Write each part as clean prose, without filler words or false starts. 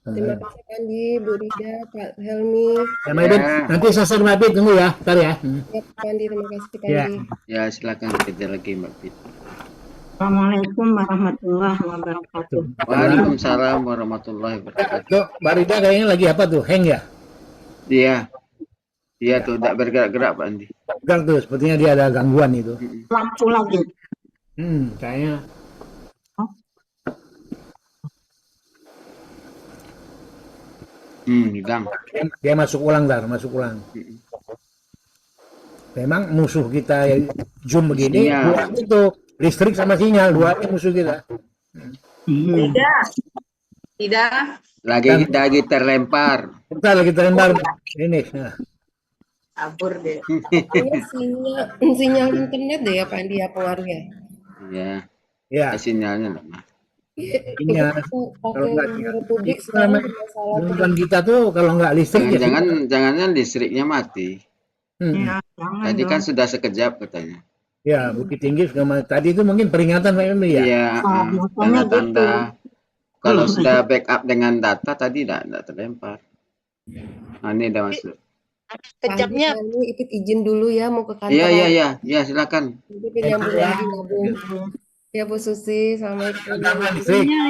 Terima kasih Andi, Bu Rida, Pak Helmi. Ya, Mbak Ibin, nanti sasar Mbak Ibin tunggu ya, ntar ya. Ya, Pak Andi, terima kasih Pak Ya. Andi. Ya, silakan kejar lagi Mbak Pit. Assalamualaikum warahmatullahi wabarakatuh. Waalaikumsalam warahmatullahi wabarakatuh. Tuh, Mbak Rida kayaknya lagi apa tuh? Hang ya? Iya, iya tuh tidak bergerak-gerak Pak Andi. Tegang tuh, sepertinya dia ada gangguan itu. Lampu lagi. Kayaknya. Hilang. Dia masuk ulang, masuk ulang. Memang musuh kita Zoom begini, dua itu listrik sama sinyal, dua musuh kita. Tidak. Lagi terlempar. Bentar lagi terlempar ini. Nah. Kabur deh. Ini sinyal internet deh ya Pak Andi ya pengaruhnya. Iya. Ya. Sinyalnya lemah. Iya. Kalau nggak Republik sekarang bermasalah. Kita tuh kalau nggak listrik jangan listriknya mati. Ya, Tadi kan sudah sekejap katanya. Ya, Bukit Tinggi sudah mati. Tadi itu mungkin peringatan Pak Emil ya. Iya, tanda-tanda. Kalau sudah backup dengan data tadi tidak terlempar. Nah, ini udah masuk. Kejapnya ini Ipit izin dulu ya mau ke kantor. Iya, silakan. Ipit nyambung lagi nabung. Ya Bu Susi, assalamualaikum.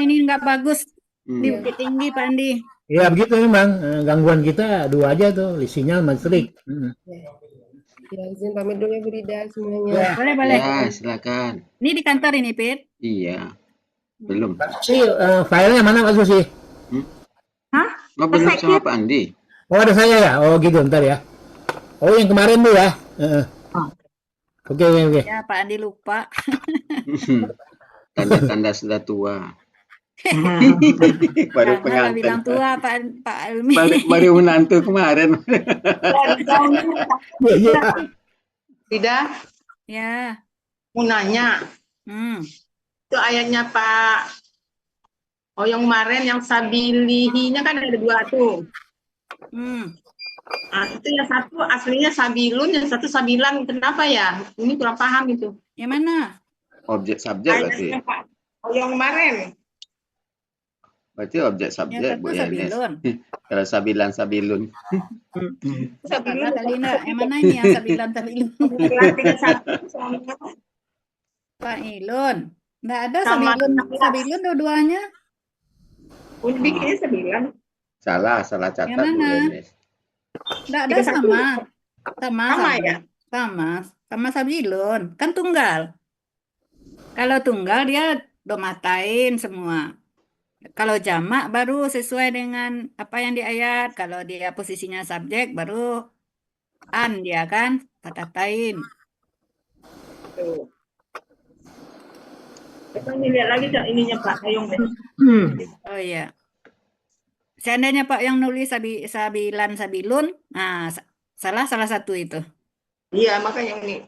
Ini nggak bagus di Bukit Tinggi Pak Andi. Ya begitu memang gangguan kita dua aja tuh, sinyal listrik. Ya izin pamit dulu ya Bu Rida semuanya. Boleh. Ya silakan. Ini di kantor ini Pit? Iya. Belum. Filenya mana Pak Susi? Hah? Oh, belum sama Pak Andi. Oh ada saya ya. Oh gitu ntar ya. Oh yang kemarin tuh ya. Oke. Ya Pak Andi lupa. Tanda-tanda sudah tua. Baru pengantin. Bilang tua Pak Elmi. Baru menantu kemarin. Tidak. Ya. Mau nanya. Itu ayatnya Pak Oyong kemarin yang sabilihinya kan ada dua tuh. Nah, itu yang satu aslinya sabilun, yang satu sabilan. Kenapa ya? Ini kurang paham itu. Yang mana? Objek subjek berarti. Pak Oyong kemarin. Berarti objek subjek Bu ya. Kalau sabilan sabilun. Sabilun yang mana ini yang sabilan sabilun? Pak Ilun. Nggak ada sabilun dua-duanya. Bikinnya sabilan. Salah catat Bu Ines. Nggak ada sama ya? Sama sabilun. Kan tunggal. Kalau tunggal dia domatain semua. Kalau jamak baru sesuai dengan apa yang di ayat. Kalau dia posisinya subjek baru dia kan katatain. Kita lihat lagi ininya Pak Oyong. Oh iya. Seandainya Pak yang nulis sabilan sabilun, nah salah satu itu. Iya makanya ini.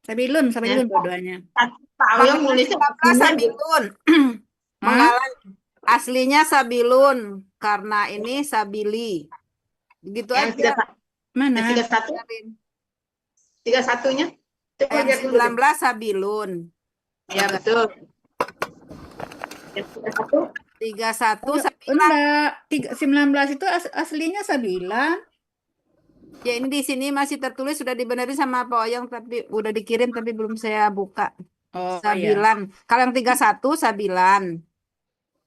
Sabilun dua-duanya. Pak Oyong nulisnya sabilun. Aslinya sabilun karena ini sabili. Begitu aja. Mana? 31-nya? Yang 19 sabilun. Ya betul. Yang 31 enggak, 19 itu aslinya sabilan. Ya ini di sini masih tertulis sudah dibenerin sama Pak Oyong tapi udah dikirim tapi belum saya buka. Sabilan. Iya. Kalau yang 31 sabilan.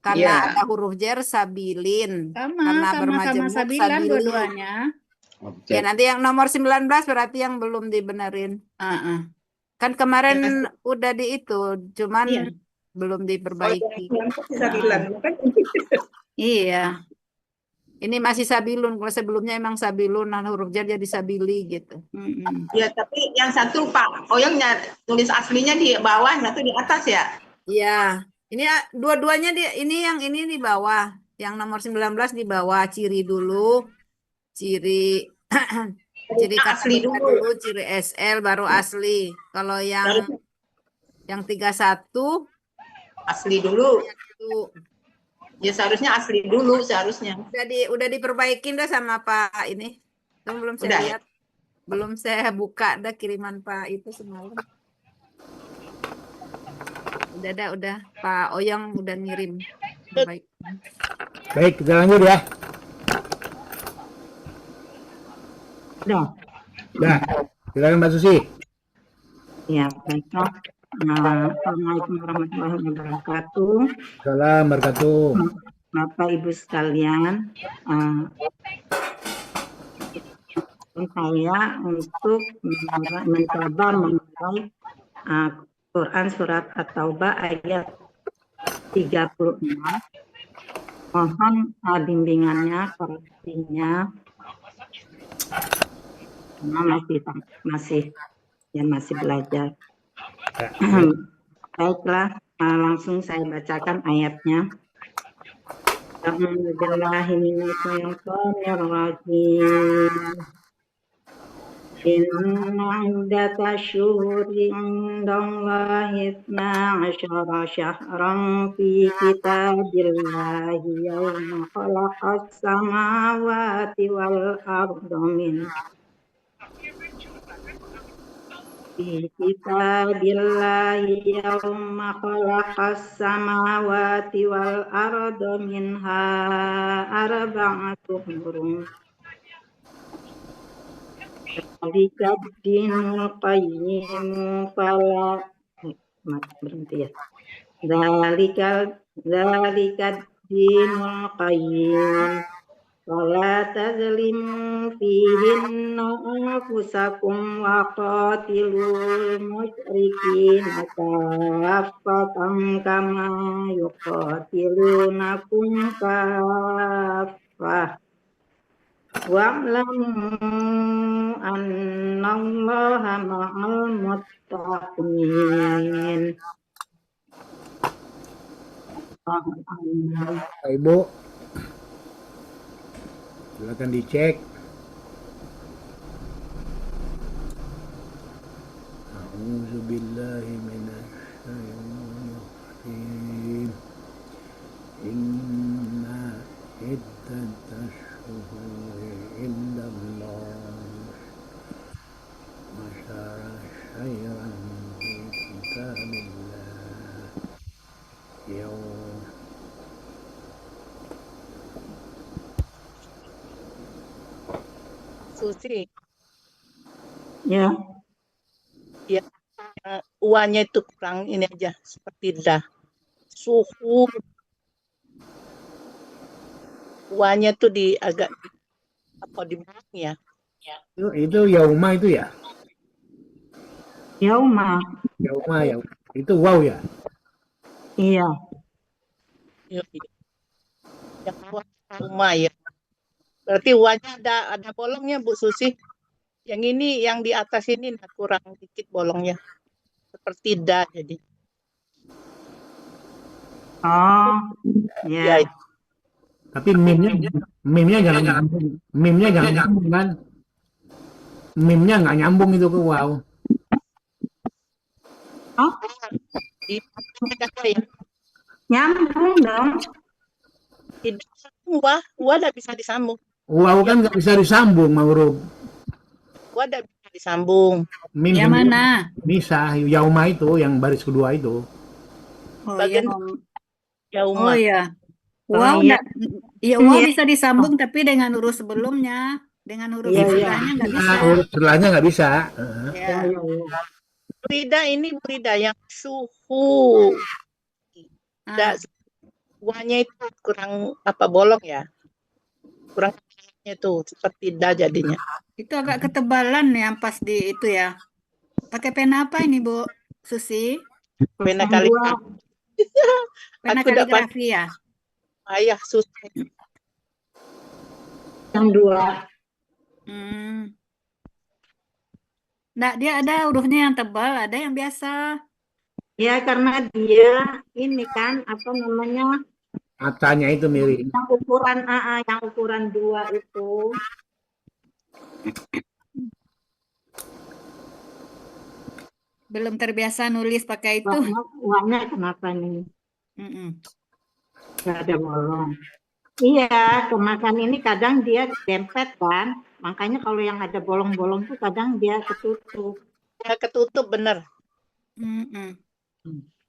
Karena ada huruf jer sabilin. Karena sama sabilan dua-duanya. Ya nanti yang nomor 19 berarti yang belum dibenerin. Kan kemarin udah di itu, cuman belum diperbaiki. Iya. Ini masih sabilun. Kalau sebelumnya emang sabilun, nah huruf jar jadi sabili gitu. Ya tapi yang satu Pak Oyong tulis aslinya di bawah, satu di atas ya? Iya. Ini dua-duanya ini yang ini di bawah. Yang nomor 19 di bawah. Ciri dulu. Ciri asli dulu. Ciri SL baru asli. Kalau yang 31 asli dulu. Ya seharusnya asli dulu seharusnya. Udah diperbaikin dah sama Pak ini. Belum saya lihat. Belum saya buka dah kiriman Pak itu semalam. Udah Pak Oyong udah ngirim Baik. Baik, kita lanjut ya. Udah. Nah, silakan Mbak Susi. Ya, baiklah. Assalamualaikum warahmatullahi wabarakatuh. Salam berkatuh. Bapak Ibu sekalian, saya untuk mencoba memulai Quran Surat At-Taubah ayat 36. Mohon bimbingannya, koreksinya, karena masih belajar. Baiklah, langsung saya bacakan ayatnya. Bismillahirrahmanirrahim. Inna iddata syuhuri indallahi ithna asyara syahran fi kitabillahi yawma khalaqas samawati wal arda min fi kitabillahi yawma khalaqas samawati wal arda minha arba'atun hurum. Dzalika dinul qayyim fala berhenti ya. Dzalika dinul qayyim fala tazlimu fihinna anfusakum wa qatilul musyrikina kaffatan kama yuqatilunakum kaffah. Wa'lamu annallaha ma'al muttaqin. Ibu, silakan dicek. A'udzubillahi minasyaitonir rajim. Inna iddatash syuhuri indallah masyara syairan fi kitabillah yawm Susi, Ya, ya uannya itu kurang ini aja seperti dah. Suhu uannya tuh agak apa di belakang ya? itu yauma itu ya. yauma. Yauma ya. Itu wow ya. Iya. Yang rumah ya. Berarti uannya ada bolongnya Bu Susi. Yang ini yang di atas ini kurang dikit bolongnya. Seperti dah jadi. Oh, ya. Ya, Tapi meme-nya jangan nyambung. Meme-nya jangan nyambung kan. Meme-nya nggak nyambung itu ke wow. Oh, di ya. nyambung dong. Tidak wah tidak bisa disambung. Wow kan nggak bisa disambung, Maurub. Wah tidak bisa disambung. Meme Yang mana? bisa, yauma itu yang baris kedua itu. Oh iya. Bagian yauma. Oh iya. Oh, Wow, iya. iya, wow Iya. bisa disambung tapi dengan huruf sebelumnya, dengan huruf Iya, iya. sebelahnya nggak bisa. Nah, huruf setelahnya nggak bisa. Ya. Ya. Burida ini burida yang suhu. Ah, Uannya itu kurang apa bolong ya? Kurang itu seperti dah jadinya. itu agak ketebalan yang pas di itu ya. Pakai pena apa ini Bu Susi? Pena Yang kali dua. Pena Aku dapat- kaligrafi ya. ayah susah. Yang dua. Nah, dia ada hurufnya yang tebal, ada yang biasa. Ya, karena dia ini kan apa namanya, Matanya itu mirip. yang ukuran dua itu. Belum terbiasa nulis pakai itu. Warnanya kenapa nih? Mm-mm. Nggak ada bolong. Iya, kemasan ini kadang dia dempet kan. Makanya kalau yang ada bolong-bolong tuh kadang dia ketutup. Ya ketutup bener. Mm-mm.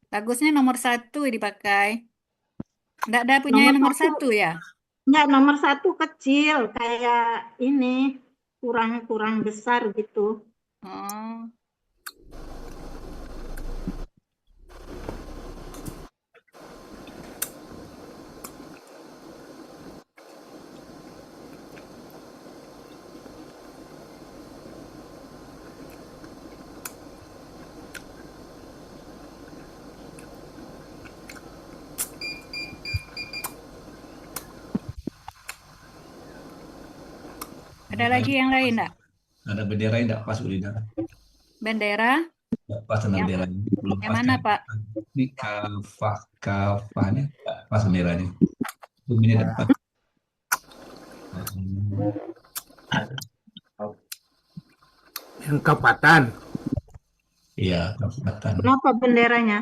Bagusnya nomor 1 dipakai. Nggak ada punya Nomor yang nomor satu. 1 ya? Enggak, nomor 1 kecil kayak ini, kurang besar gitu. Oh. Ada lagi yang lain enggak? Ada bendera enggak pas Ulida? Bendera Enggak pas sama yang benderanya. Belum yang pas mana, kan? Pak? Ini kafahnya enggak pas benderanya. Ini depan. Yang kapatan. Iya, kafatan. Kenapa benderanya?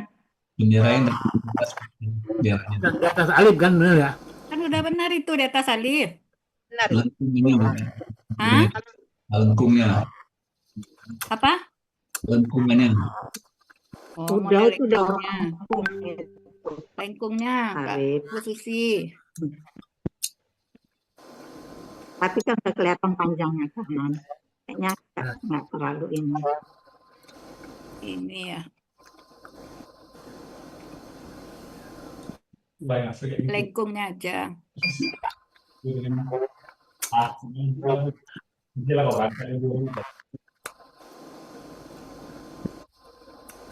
Benderanya enggak pas benderanya. Di atas alif kan, bener ya? Kan udah benar itu di atas alif. Benar. Lengkungnya bukan. Hah? Lengkungnya. Apa? Lengkungannya. Oh, Udah model itu udah lengkungnya. Lengkungnya, Kak Alif. Bu Susi. Tapi kan udah kelihatan panjangnya kanan. Kayaknya nggak terlalu ini. Ini ya. Lengkungnya aja.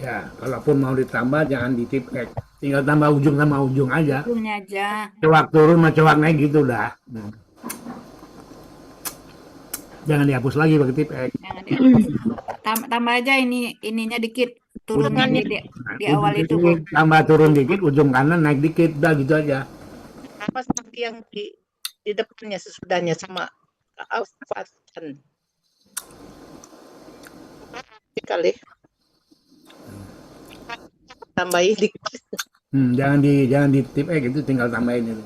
Ya, kalaupun mau ditambah jangan ditipek. Tinggal tambah ujung sama ujung aja. Ujungnya aja. Cewak turun sama cewak naik gitu dah. Jangan dihapus lagi pakai tipek. Jangan dihapus. Tambah aja ininya dikit. Turunnya di awal itu, Bu. Tambah turun dikit, ujung kanan naik dikit, udah gitu aja. Apa seperti yang di depannya sesudahnya sama kafatan. Kali. Tambahin dikit. Jangan di tipek itu, tinggal tambahin itu.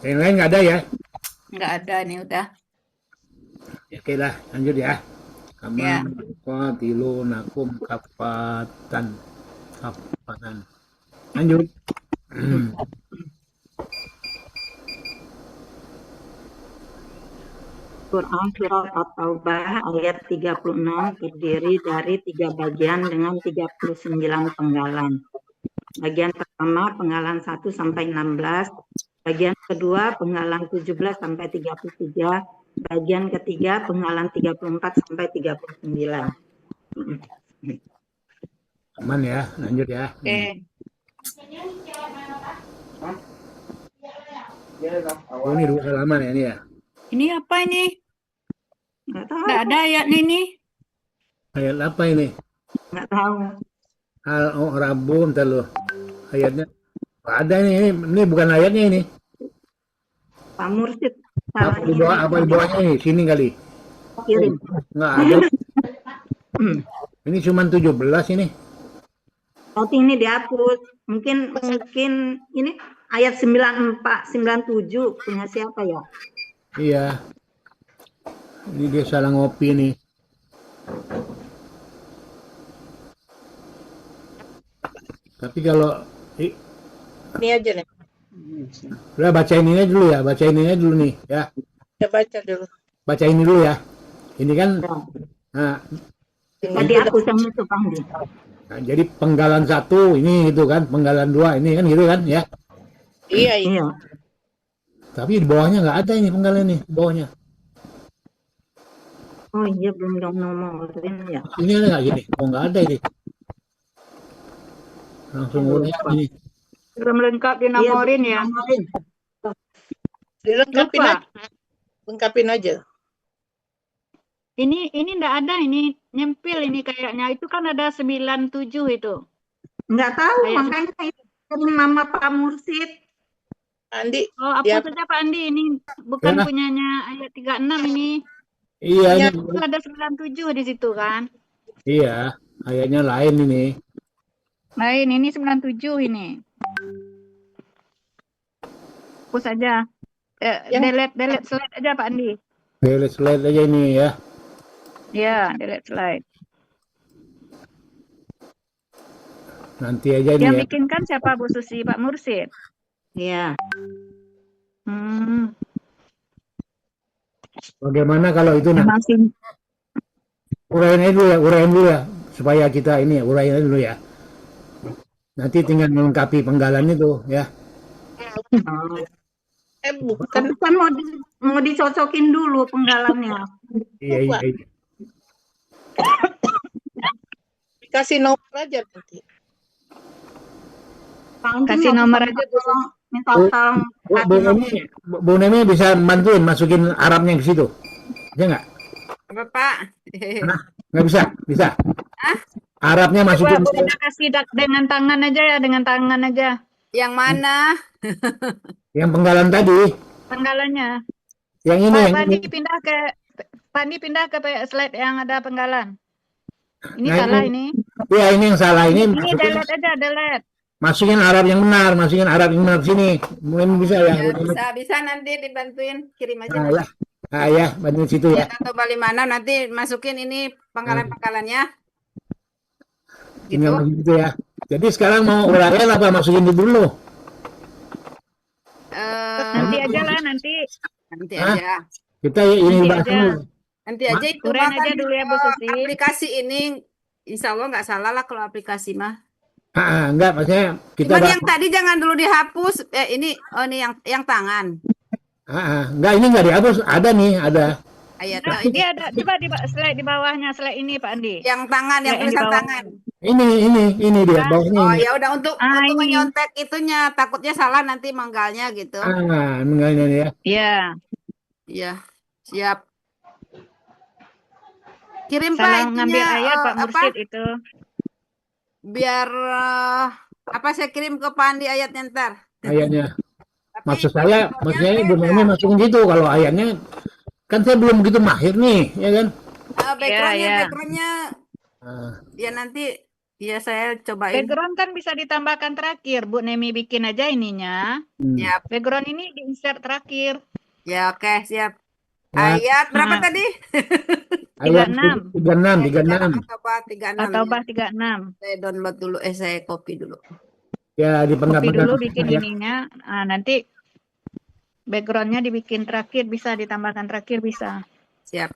Yang lain nggak ada ya? Nggak ada nih udah. Oke lah, lanjut ya. Ya. Kama tilu nakum kapatan. Lanjut. Quran Surat At-Taubah ayat 36 terdiri dari 3 bagian dengan 39 penggalan. Bagian pertama penggalan 1 sampai 16, bagian kedua penggalan 17 sampai 33, bagian ketiga penggalan 34 sampai 39. Aman ya, lanjut ya. Oke. Oh, ini 2 halaman ya ini ya. Ini apa ini? Nggak tahu. Nggak ada ayatnya ini. Ayat apa ini? Nggak tahu. Al-Rabu, bentar lo. Ayatnya ada ini bukan ayatnya ini. Pak Mursid Apa di bawahnya ini? Sini kali. kirim. Nggak ada. Ini cuma 17 ini. Berarti ini dihapus. Mungkin ini ayat 94, 97 punya siapa ya? Iya. Ini dia salah ngopi nih. Tapi kalau Ini aja nih. udah baca ininya dulu ya, baca ininya dulu nih ya. Kita baca dulu. Baca ini dulu ya. Ini kan nah, Tadi aku sama itu Bang Di. nah, jadi penggalan 1 ini gitu kan, penggalan 2 ini kan gitu kan ya. Iya. Iya. Tapi di bawahnya nggak ada ini penggalan nih, di bawahnya. Oh iya belum nomorin ya. Ini ada nggak gini? Oh nggak ada ini. Langsung mulai ini. Belum lengkap dinomorin ya. Nomorin. Dilengkapin Lupa. aja. Lengkapin aja. Ini enggak ada, ini nyempil ini kayaknya. Itu kan ada 97 itu. Nggak tahu Ayat- makanya itu dari Mama Pak Mursid. Andi, Oh, apa Dia- saja Pak Andi? Ini bukan Ya. punyanya ayat 36 ini. Iya, Itu ada 97 di situ kan. iya, ayatnya lain ini. Lain, ini 97 ini. Hapus saja. Delete slide aja Pak Andi. Slide aja ini ya. Ya, delete slide. Nanti aja ini Yang ya. bikinkan siapa Bu Susi? Pak Mursid? Iya. Hmm, Bagaimana kalau itu nanti masih uraiin dulu ya, supaya kita ini ya, uraiin aja dulu ya. Nanti tinggal melengkapi penggalan itu ya. Bukan. Tapi kan mau dicocokin dulu penggalannya. Iya, iya, iya. Dikasih nomor aja nanti. Pak Andi kasih nggak nomor bisa aja Bu Susi. minta tolong Bu Nemi, Bu Nemi bisa bantuin masukin Arabnya ke situ, ya nggak? Apa Pak? Nggak bisa, bisa. Arabnya masukin. Bu udah kasih dengan tangan aja ya, dengan tangan aja Yang mana? Yang penggalan tadi, penggalannya. yang ini, yang Pak ini. Pak Andi pindah ke slide yang ada penggalan. Ini Nah, salah ini. ini. Ya ini yang salah ini. Ini delete aja, delete. Masukin Arab yang benar, masukin Arab yang benar sini. Mungkin bisa ya. Ya, bisa nanti dibantuin kirim aja. Nah, ya. Nah, ya, bantuin situ ya. Atau balik mana nanti masukin ini penggalan-penggalannya. Tinggal Gitu. masukin situ ya. Jadi sekarang mau uraian apa masukin itu dulu? Nanti aja lah, nanti. Nanti Hah? aja. Kita ini Nanti bahas aja. dulu. Nanti aja itu Uraiin bahkan aja dulu ya Bu Susi. aplikasi ini insya Allah nggak salah lah kalau aplikasi mah. Enggak, maksudnya kita Cuman bahas. yang tadi jangan dulu dihapus. Ini yang tangan. Enggak, ini enggak dihapus. Ada nih, ada. Ayat Nah, dia ada, coba di slide di bawahnya, slide ini Pak Andi. yang tangan, yang Yang di tulisan bawah. tangan. Ini dia, bawahnya Oh ini. ya udah untuk ini. menyontek itunya takutnya salah nanti manggalnya gitu. Mengalnya ya. Iya. Iya, siap. Kirim Pak Salah itunya ngambil ayat Pak apa? Mursid itu. Biar apa saya kirim ke Pak Andi ayatnya ntar. Ayatnya. Tapi Maksudnya Ibu beda. Nemi masukin gitu. Kalau ayatnya kan saya belum begitu mahir nih, ya kan? Backgroundnya, Iya. backgroundnya Ah, ya nanti ya saya cobain. Background kan bisa ditambahkan terakhir. Bu Nemi bikin aja ininya. Ya, Background ini diinsert terakhir. ya oke siap. Nah. Ayat berapa Nah. tadi? ayat 36. 36. Atau 36 Atau ya. bah 36. Saya download dulu, saya copy dulu. Ya, di Copy dulu penggalan bikin ya. ininya. Nah, nanti backgroundnya dibikin terakhir, bisa ditambahkan terakhir, bisa. Siap.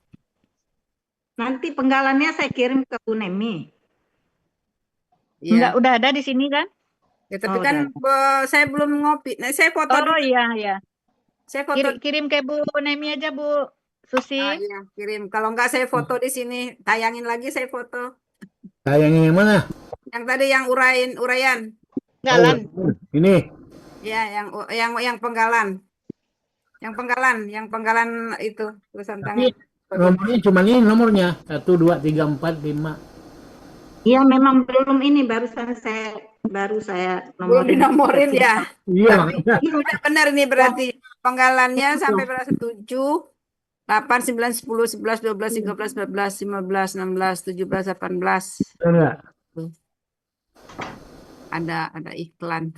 Nanti penggalannya saya kirim ke Bu Nemi. Iya. Enggak, udah ada di sini kan? Ya, tapi Oh, kan saya belum ngopi. Nah, saya foto Oh dulu. iya, iya. Saya foto. Kirim ke Bu Nemi aja, Bu Susi. Iya, kirim. Kalau enggak saya foto di sini, tayangin lagi saya foto. Tayangnya yang mana? Yang tadi yang uraian. Galan. Oh, ini. Ya, yang penggalan. Yang penggalan itu tulisan tangan. Nomornya cuma ini nomornya. 1, 2, 3, 4, 5. Iya, memang belum ini barusan saya Belum dinomorin ya. Iya. Ini udah benar ini berarti penggalannya sampai berapa? 7, 8, 9, 10, 11, 12, 13, 14, 15, 16, 17, 18. Enggak. Ada iklan.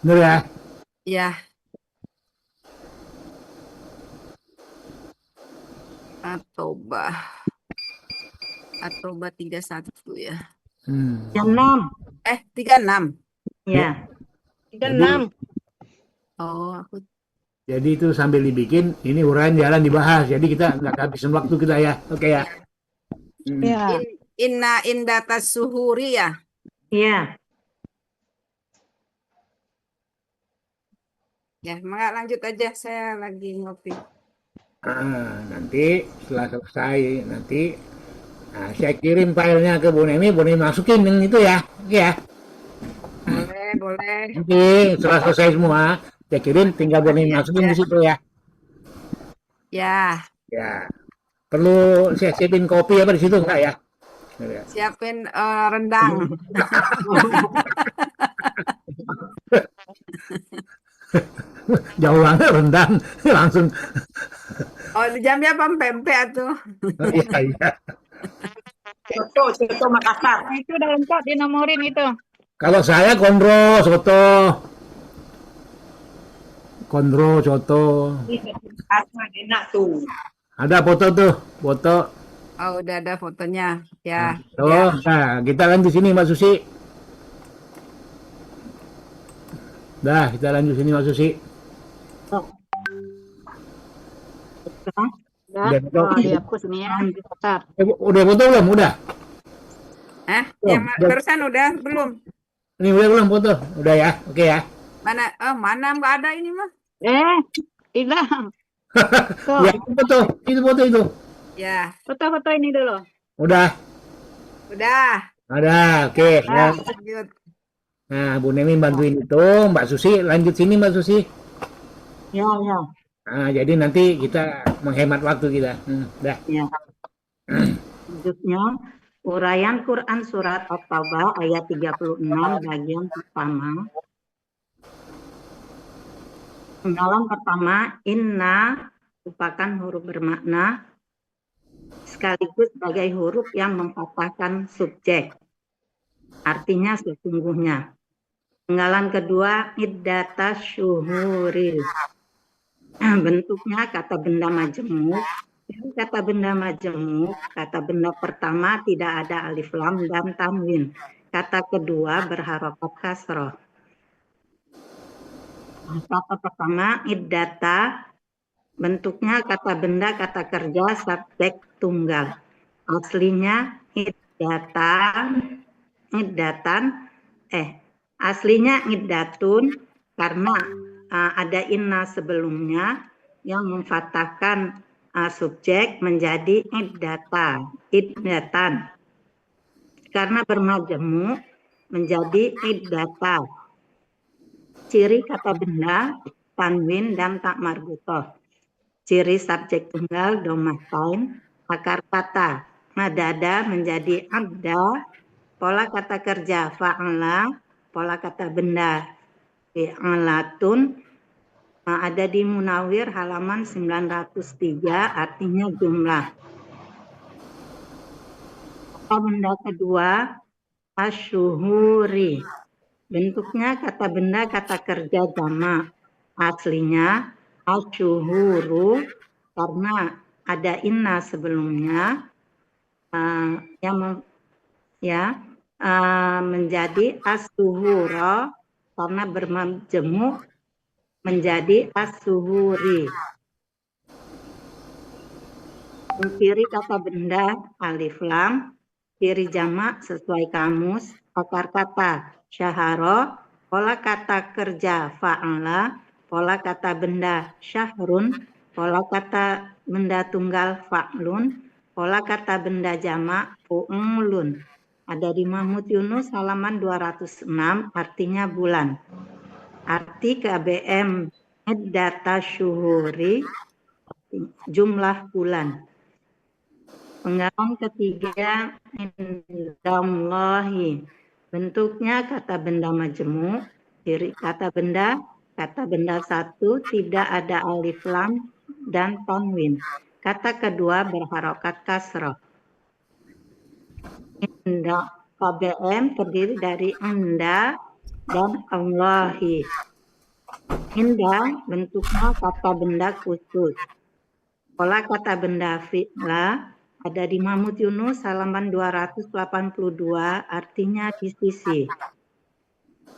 Bener ya? Ya. Atobah 31 ya. Jam 6. 36. Ya. 36. Oh, aku Jadi itu sambil dibikin, ini uraian jalan dibahas. Jadi kita nggak kehabisan waktu kita ya. Oke ya. Ya. inna indata suhuri ya. Iya. Ya, maka lanjut aja, saya lagi ngopi. Nanti setelah selesai saya kirim filenya ke Bu Nemi masukin yang itu ya. Oke ya. Boleh. Nanti setelah selesai semua, saya kirim, tinggal Bu Nemi masukin di situ ya. Ya, Ya. Perlu saya siapin kopi apa di situ enggak ya? siapin rendang. Jauh banget rendang langsung. Oh, di jamnya apa pempek tuh? Iya, iya. Soto Makassar. Nah, itu udah lengkap dinomorin itu. Kalau saya kondro, soto. Enak tuh. Ada foto tuh, foto. Oh, udah ada fotonya. Nah, Ya, tuh, ya. nah, kita lanjut sini Mbak Susi. Dah, kita lanjut sini Mbak Susi. Udah, Udah foto? oh, dihapus nih ya. Bentar. Udah foto belum? Udah? Yang Udah. barusan udah belum? Ini udah belum foto? Udah ya? Oke ya. Mana? Oh, mana nggak ada ini mah? Hilang. Ya, itu foto. Itu foto itu. Ya, Foto-foto ini dulu. Udah. udah. Ada. Oke. Ya. Lanjut. Nah, Bu Nemi bantuin itu. Mbak Susi lanjut sini Mbak Susi. Ya, ya. Nah, jadi nanti kita menghemat waktu kita. Dah. Ya. Selanjutnya, uraian Quran Surat At-Taubah ayat 36 bagian pertama. Penggalan pertama, inna merupakan huruf bermakna sekaligus sebagai huruf yang memfathahkan subjek. Artinya sesungguhnya. Penggalan kedua, iddata syuhuri. Bentuknya kata benda majemuk. Dari kata benda majemuk, kata benda pertama tidak ada alif lam dan tanwin. Kata kedua berharokat kasroh. Kata pertama, iddata. Bentuknya kata benda, kata kerja, subjek tunggal. Aslinya aslinya iddatun karena ada inna sebelumnya yang memfathahkan subjek menjadi iddatan. Karena bermajemuk menjadi iddata. Ciri kata benda tanwin dan tak marbutoh. Ciri subjek tunggal domatain. Akar kata madada menjadi abda. Pola kata kerja fa'ala. Pola kata benda fi'alatun. Ada di Munawir halaman 903, artinya jumlah. Kata benda kedua asyuhuri. Bentuknya kata benda, kata kerja jamak. Aslinya asyuhuru karena ada inna sebelumnya menjadi as-suhura karena bermajemuk menjadi as-suhuri. Ciri kata benda alif lam, ciri jamak sesuai kamus, akar kata syahara, pola kata kerja fa'ala, pola kata benda syahrun, pola kata benda tunggal fa'lun, pola kata benda jamak fu'ulun. Ada di Mahmud Yunus halaman 206, artinya bulan. Arti KBM iddata syuhuri, jumlah bulan. Penggalan ketiga, indallahi. Bentuknya kata benda majemuk, ciri kata benda satu tidak ada alif lam dan tanwin. Kata kedua berharokat kasroh. Inda KBM terdiri dari anda dan Allahi. Inda bentuknya kata benda khusus. Pola kata benda fi'la ada di Mahmud Yunus halaman 282, artinya di sisi.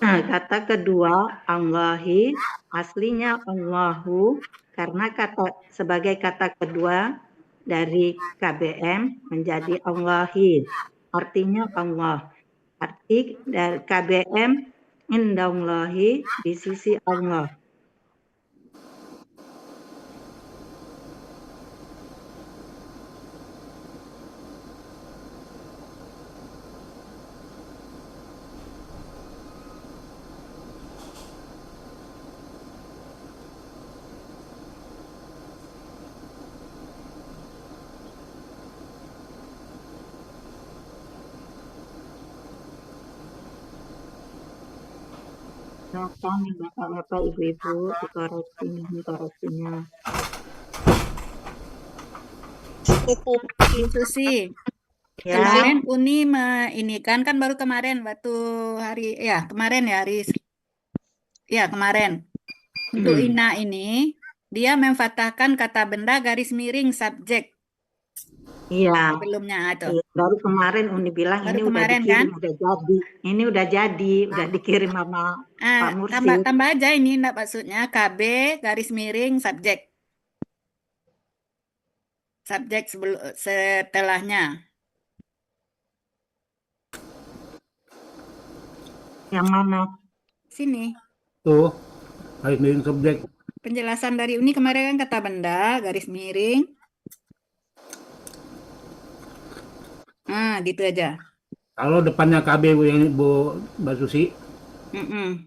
Nah, kata kedua Allahi, aslinya Allahu karena sebagai kata kedua dari KBM menjadi Allahi, artinya Allah. Arti dari KBM indallahi, di sisi Allah. Silakan nih bapak-bapak, ibu-ibu dikoreksinya. Susi, Ya, kemarin Uni ini kan baru kemarin waktu hari kemarin. Untuk Ina ini dia memfathahkan kata benda garis miring subjek. Iya, sebelumnya itu. iya. Baru kemarin Uni bilang Baru ini udah kemarin dikirim, kan? udah jadi. Ini udah jadi, udah dikirim sama Pak Mursid. Tambah aja ini enggak maksudnya KB garis miring subjek. Subjek setelahnya. Yang mana? Sini. Tuh, garis miring subjek. Penjelasan dari Uni kemarin kan kata benda, garis miring. Nah, gitu aja. Kalau depannya KB Bu, yang Bu Mbak Susi, Mm-mm.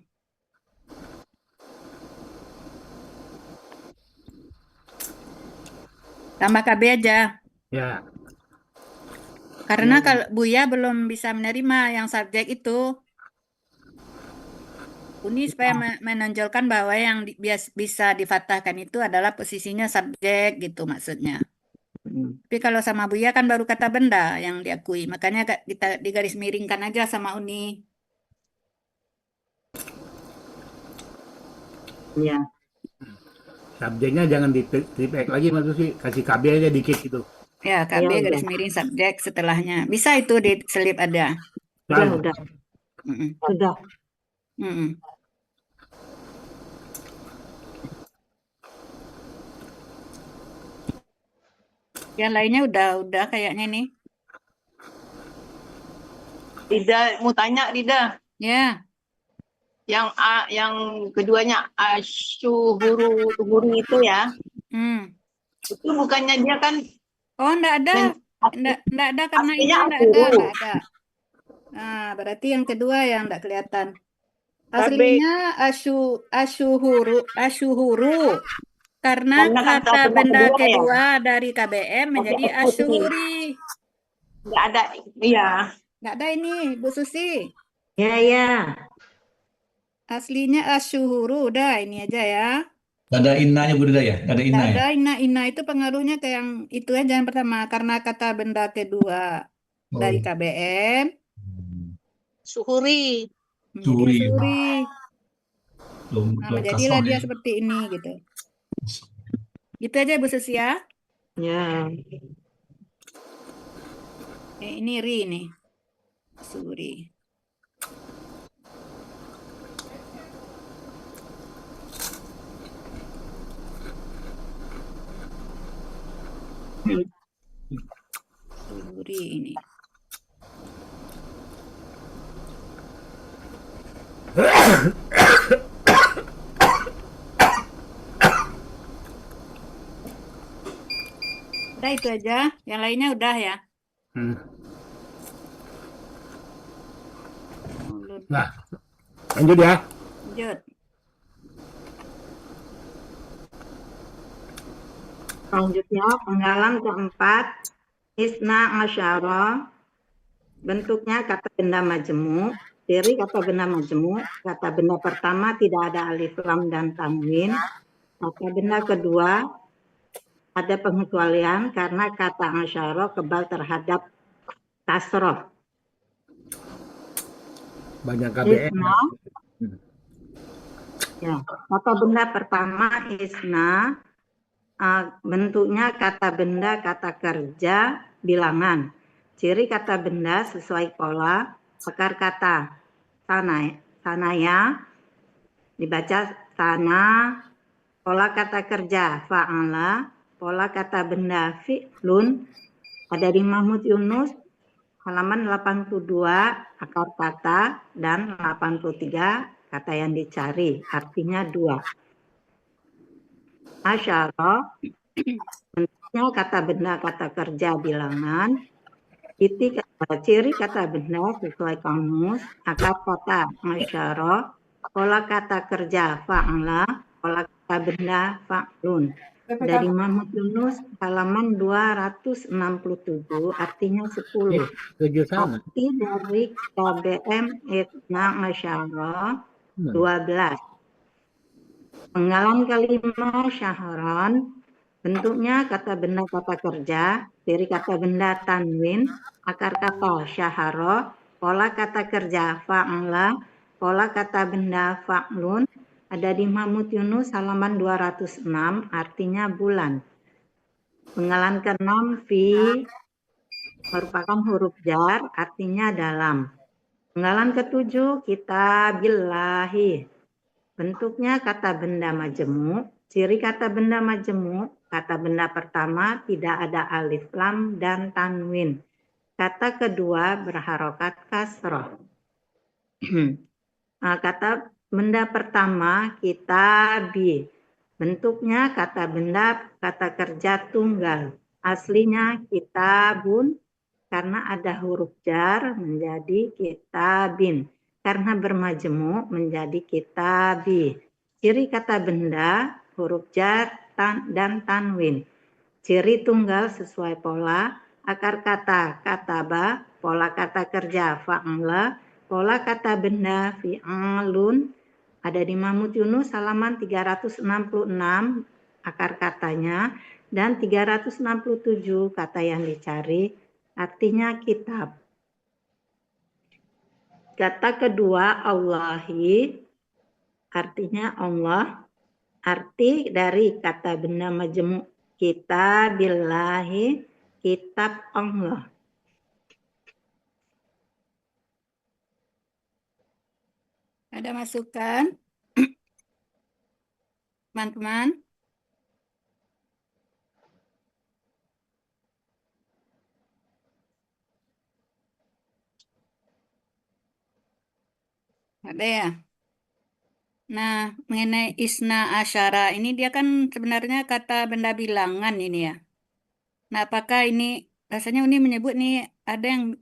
Tambah KB aja. ya. Karena kalau Buya belum bisa menerima yang subjek itu. Uni supaya menonjolkan bahwa yang bisa difatahkan itu adalah posisinya subjek gitu maksudnya. Tapi kalau sama Buya kan baru kata benda yang diakui. Makanya kita digaris miringkan aja sama Uni. Iya. Subjeknya jangan di triple X lagi Mbak Susi, kasih KB aja dikit gitu. Ya, KB Iya, garis udah. miring subjek setelahnya. Bisa itu diselip ada. Udah. Mm-mm. Sudah. Mm-mm. Yang lainnya udah kayaknya nih. Rida mau tanya, Rida. Ya. Yang keduanya asyuhuru itu ya. Itu bukannya dia kan Oh, enggak ada. Enggak ada karena ini aslinya enggak ada. Nah, berarti yang kedua yang enggak kelihatan. Aslinya asyuhuru. Karena kata benda kedua dari KBM menjadi asyuhuri. Enggak ada, iya. Enggak ada ini, Bu Susi. Ya. Aslinya asyuhuru, udah ini aja ya. Ada innanya Bu Rida ya? Ada inna ya? Ada inna itu pengaruhnya ke yang itu aja yang pertama karena kata benda kedua dari KBM Suhuri. menjadi suri. Nah, jadilah dia seperti ini gitu. Gitu aja Bu Susi ya. Ya. Ini ri nih. Suri. Suri ini. Udah itu aja, yang lainnya udah ya. Nah, lanjut ya. Lanjut. Selanjutnya penggalan keempat isna asyara, bentuknya kata benda majemuk. Ciri kata benda majemuk, kata benda pertama tidak ada alif lam dan tanwin. Kata benda kedua ada pengecualian karena kata asyara kebal terhadap kasroh. Banyak KBM. Isna, ya, kata benda pertama isna, bentuknya kata benda kata kerja bilangan. Ciri kata benda sesuai pola akar kata sanaya dibaca sana, pola kata kerja fa'ala, pola kata benda fi'lun. Ada di Mahmud Yunus halaman 82 akar kata dan 83 kata yang dicari, artinya 2. Asyara bentuknya kata benda kata kerja bilangan. Ciri kata benda sesuai kamus, akar kata asyara, pola kata kerja fa'ala, pola kata benda fa'lun. Dari Mahmud Yunus halaman 267 artinya 10. Arti dari KBM isna asyara 12. Penggalan kelima syahran, bentuknya kata benda kata kerja, ciri kata benda tanwin, akar kata syahara, pola kata kerja fa'ala, pola kata benda fa'lun. Ada di Mahmud Yunus halaman 206 artinya bulan. Penggalan keenam fi merupakan huruf jar, artinya dalam. Penggalan ketujuh, kitabillahi. Bentuknya kata benda majemuk. Ciri kata benda majemuk, kata benda pertama tidak ada alif lam dan tanwin. Kata kedua berharokat kasroh. Kata benda pertama kitabi. Bentuknya kata benda kata kerja tunggal. Aslinya kitabun, karena ada huruf jar menjadi kitabin. Karena bermajemuk menjadi kitabi. Ciri kata benda huruf jar dan tanwin. Ciri tunggal sesuai pola. Akar kata kataba, pola kata kerja fa'ala, pola kata benda fi'alun. Ada di Mahmud Yunus halaman 366 akar katanya, dan 367 kata yang dicari artinya kitab. Kata kedua Allahi, artinya Allah. Arti dari kata benda majemuk kitabillahi, kitab Allah. Ada masukan, teman-teman? Ada ya? Nah, mengenai isna asyara ini dia kan sebenarnya kata benda bilangan ini ya. Nah, apakah ini rasanya Uni menyebut nih ada yang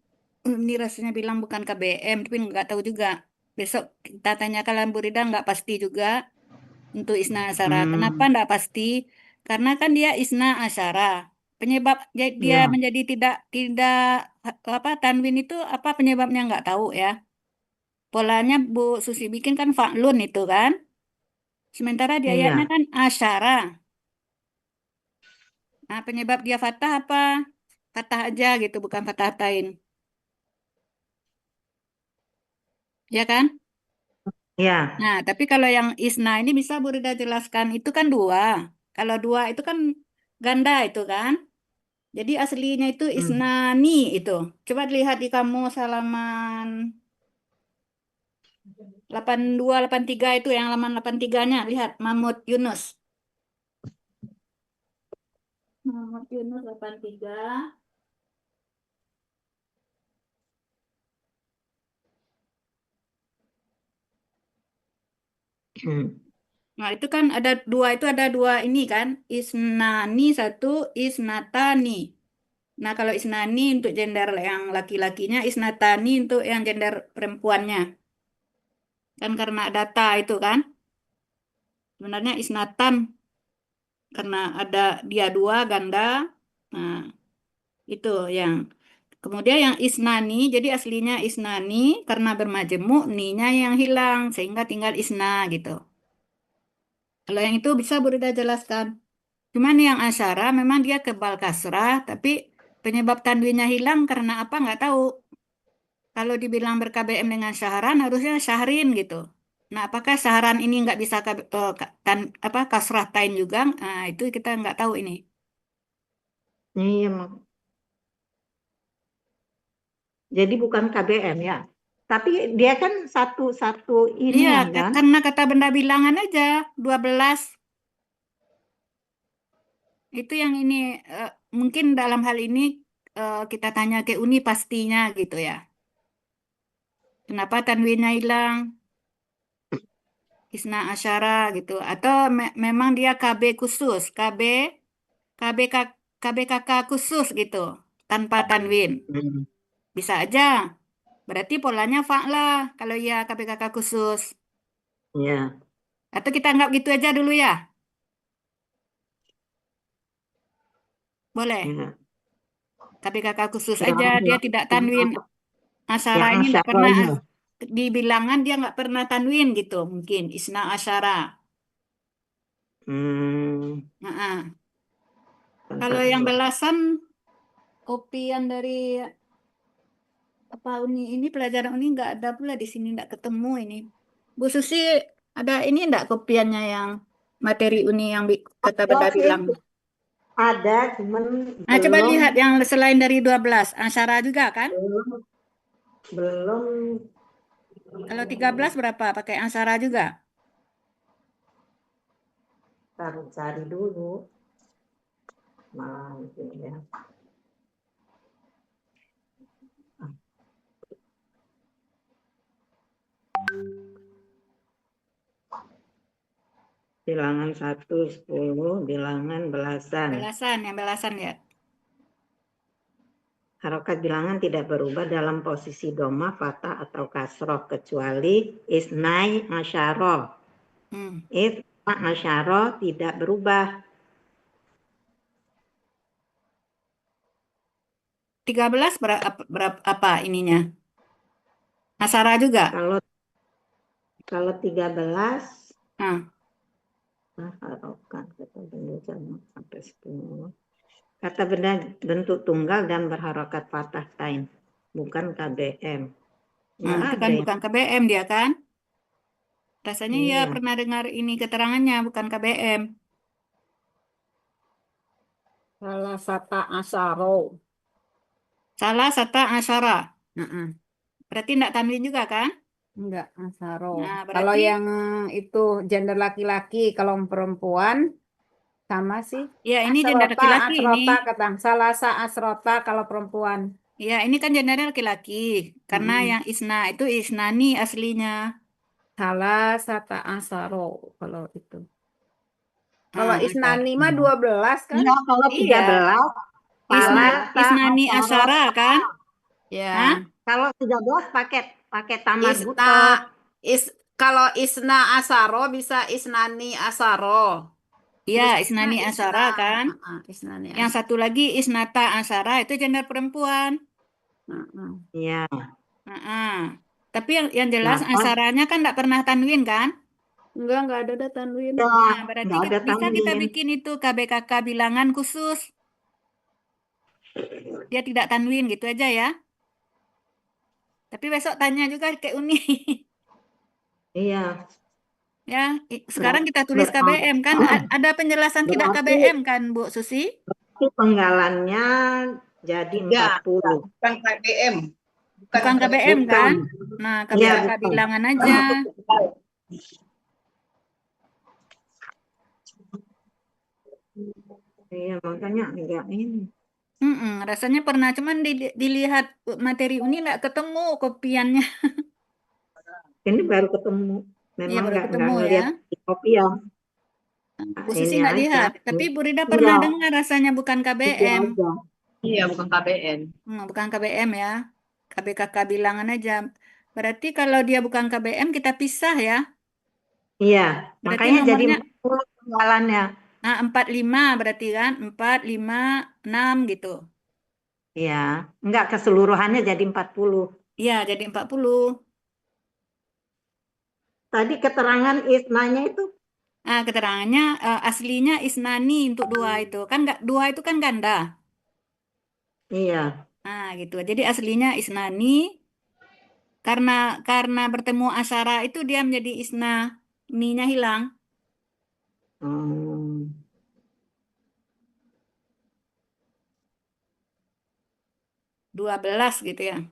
Uni rasanya bilang bukan KBM, tapi nggak tahu juga. Besok kita tanyakan Bu Rida, nggak pasti juga untuk isna asyara. Kenapa nggak pasti? Karena kan dia isna asyara. Penyebab dia menjadi tidak apa tanwin itu apa penyebabnya nggak tahu ya. Polanya Bu Susi bikin kan fa'lun itu kan. Sementara di ayatnya kan asyara. Nah, penyebab dia fathah apa? Fathah aja gitu, bukan fathah tain. Ya kan? Ya. Nah, tapi kalau yang isna ini bisa Bu Rida jelaskan, itu kan dua. Kalau dua itu kan ganda itu kan. Jadi aslinya itu isnani itu. Coba lihat di kamus halaman 82, 83 itu yang halaman 83-nya. Lihat Mahmud Yunus. Mahmud Yunus 83. Nah, itu kan ada dua ini kan. Isnani satu, isnatani. Nah, kalau isnani untuk gender yang laki-lakinya, isnatani untuk yang gender perempuannya. Kan karena data itu kan. Sebenarnya isnatan karena ada dia dua ganda. Nah, itu yang kemudian yang isnani, jadi aslinya isnani karena bermajemuk, ni-nya yang hilang sehingga tinggal isna gitu. Kalau yang itu bisa Bu Rida jelaskan. Cuman yang asyara memang dia kebal kasrah, tapi penyebab tanwinnya hilang karena apa nggak tahu. Kalau dibilang ber-KBM dengan syaharan harusnya syahrin gitu. Nah, apakah syaharan ini nggak bisa kasrah tain juga? Nah, itu kita nggak tahu ini. Iya, jadi bukan KBM ya. Tapi dia kan satu ini Iya, kan? karena kata benda bilangan aja 12. Itu yang ini mungkin dalam hal ini kita tanya ke Uni pastinya gitu ya. Kenapa tanwinnya hilang? Isna asyara gitu. Atau memang dia KB khusus, KBKK khusus gitu, tanpa tanwin. Bisa aja. Berarti polanya fa'la kalau ya KBKK khusus. Iya. Atau kita anggap gitu aja dulu ya? Boleh. Ya. KBKK khusus aja, dia tidak tanwin. Asyara Yang ini nggak pernah asyaranya. di bilangan dia nggak pernah tanwin gitu, mungkin isna asyara. Nah, kalau yang belasan kopian dari apa Uni ini pelajaran Uni nggak ada pula di sini, nggak ketemu ini. Bu Susi ada ini nggak kopiannya yang materi Uni yang kata benda bilang? Ada, cuman Nah, coba belum lihat yang selain dari 12. Asyara juga kan? belum Kalau 13 berapa? Pakai asyara juga? cari dulu. Malah itu ya. Bilangan 1, 10, bilangan belasan. Belasan ya. Harokat bilangan tidak berubah dalam posisi doma, fathah, atau kasroh kecuali isnai asyara. Isna asyara tidak berubah. 13 berapa apa ininya? Asyara juga? Kalau 13 Nah, harokat kata benda jamak sampai 10. Kata benda bentuk tunggal dan berharokat fathah tain, bukan KBM. itu kan bukan KBM dia kan? Rasanya ya pernah dengar ini keterangannya bukan KBM. Salah sata asyaro. Salah sata asyara. Berarti enggak tanwin juga kan? Enggak, asyaro. Nah, Kalau berarti yang itu gender laki-laki, kalau perempuan sama sih. ya ini gender laki-laki ini. Asrota kata salasa asrota kalau perempuan. Ya, ini kan gendernya laki-laki. Karena yang isna itu isnani aslinya. Salah sata asaro kalau itu. Kalau isnani mah 12 kan? Iya, kalau 13 isnani asyara kan? Ya. Kalau 13 pakai tamar buto. Kalau isna asaro bisa isnani asaro. Iya, isnani asyara kan? Isnani Yang satu lagi isnata asyara itu gender perempuan. Iya. Tapi yang jelas asyaranya kan enggak pernah tanwin kan? Enggak ada tanwin. Nah, berarti bisa kita bikin itu KBKK bilangan khusus. Dia tidak tanwin gitu aja ya. Tapi besok tanya juga ke Uni. Iya. Ya, sekarang kita tulis KBM kan? Ada penjelasan tidak KBM kan, Bu Susi? Itu penggalannya jadi 40. Bukan KBM. Bukan KBM kan? Nah, KBKK bilangan aja. Iya, makanya enggak ini. Rasanya pernah, cuman dilihat materi Uni nggak ketemu kopiannya. Ini baru ketemu. Memang baru nggak ketemu ngeliat ya. di kopian. Bu Susi nggak lihat, tapi Bu Rida pernah dengar rasanya bukan KBM. Iya, bukan KBM. Bukan KBM ya. KBKK bilangan aja. Berarti kalau dia bukan KBM kita pisah ya. Iya, Berarti makanya jadi nomornya 40 penggalannya. Nah, 45 berarti kan? 4, 5, 6 gitu. Iya, enggak keseluruhannya jadi 40. Iya, jadi 40. Tadi keterangan isnanya itu? Keterangannya aslinya isnani untuk 2 itu. Kan enggak 2 itu kan ganda. Iya. Nah, gitu. Jadi aslinya isnani karena bertemu asyara itu dia menjadi isna, ni-nya hilang. 12 gitu ya.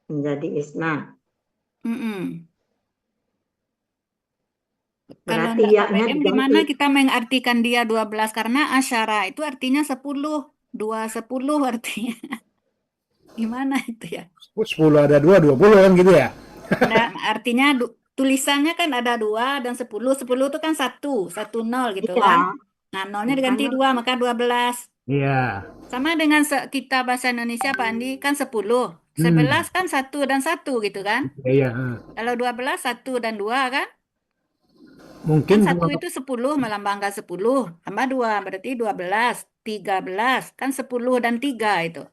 Menjadi isna. Kalau Berarti enggak ya-nya KBM gimana kita mengartikan dia 12 karena asyara itu artinya 10. 2 10 artinya. Gimana itu ya? 10 ada 2, 20 kan gitu ya? Nah, artinya tulisannya kan ada 2 dan 10. 10 itu kan 1 0 gitu kan. Nah, nolnya diganti 2 maka 12. Iya. Sama dengan kita bahasa Indonesia Pak Andi kan 10. 11 kan 1 dan 1 gitu kan. Iya. Kalau 12 1 dan 2 kan. Mungkin kan 1 itu 10 melambangkan 10 tambah 2 berarti 12, 13 kan 10 dan 3 itu.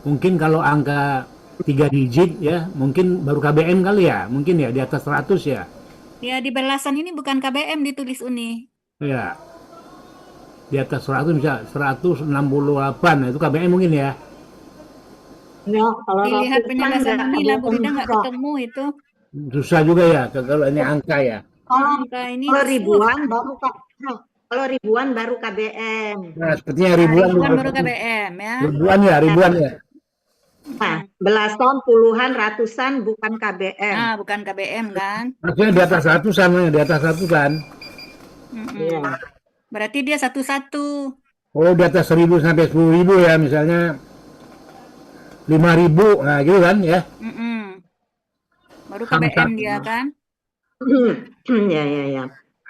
Mungkin kalau angka 3 digit ya, mungkin baru KBM kali ya, mungkin ya di atas 100 ya. Ya di belasan ini bukan KBM ditulis Uni. Ya. Di atas 100 bisa 168, nah itu KBM mungkin ya. Ya, kalau dilihat penjelasan Uni lah Bu Rida nggak ketemu itu. Susah juga ya kalau ini angka ya. Angka ini Kalau susah. ribuan baru kalau ribuan baru KBM. Nah, sepertinya Nah, ribuan. ribuan baru KBM ya. Ribuan ya, ribuan ya. Nah, belasan, puluhan, ratusan bukan KBM. Nah, bukan KBM kan? Maksudnya di atas ratusan, di atas ratusan. Iya. Berarti dia satu-satu. Oh, di atas 1.000 sampai 10.000 ya, misalnya 5.000, nah gitu kan ya. Baru KBM dia kan? Ya.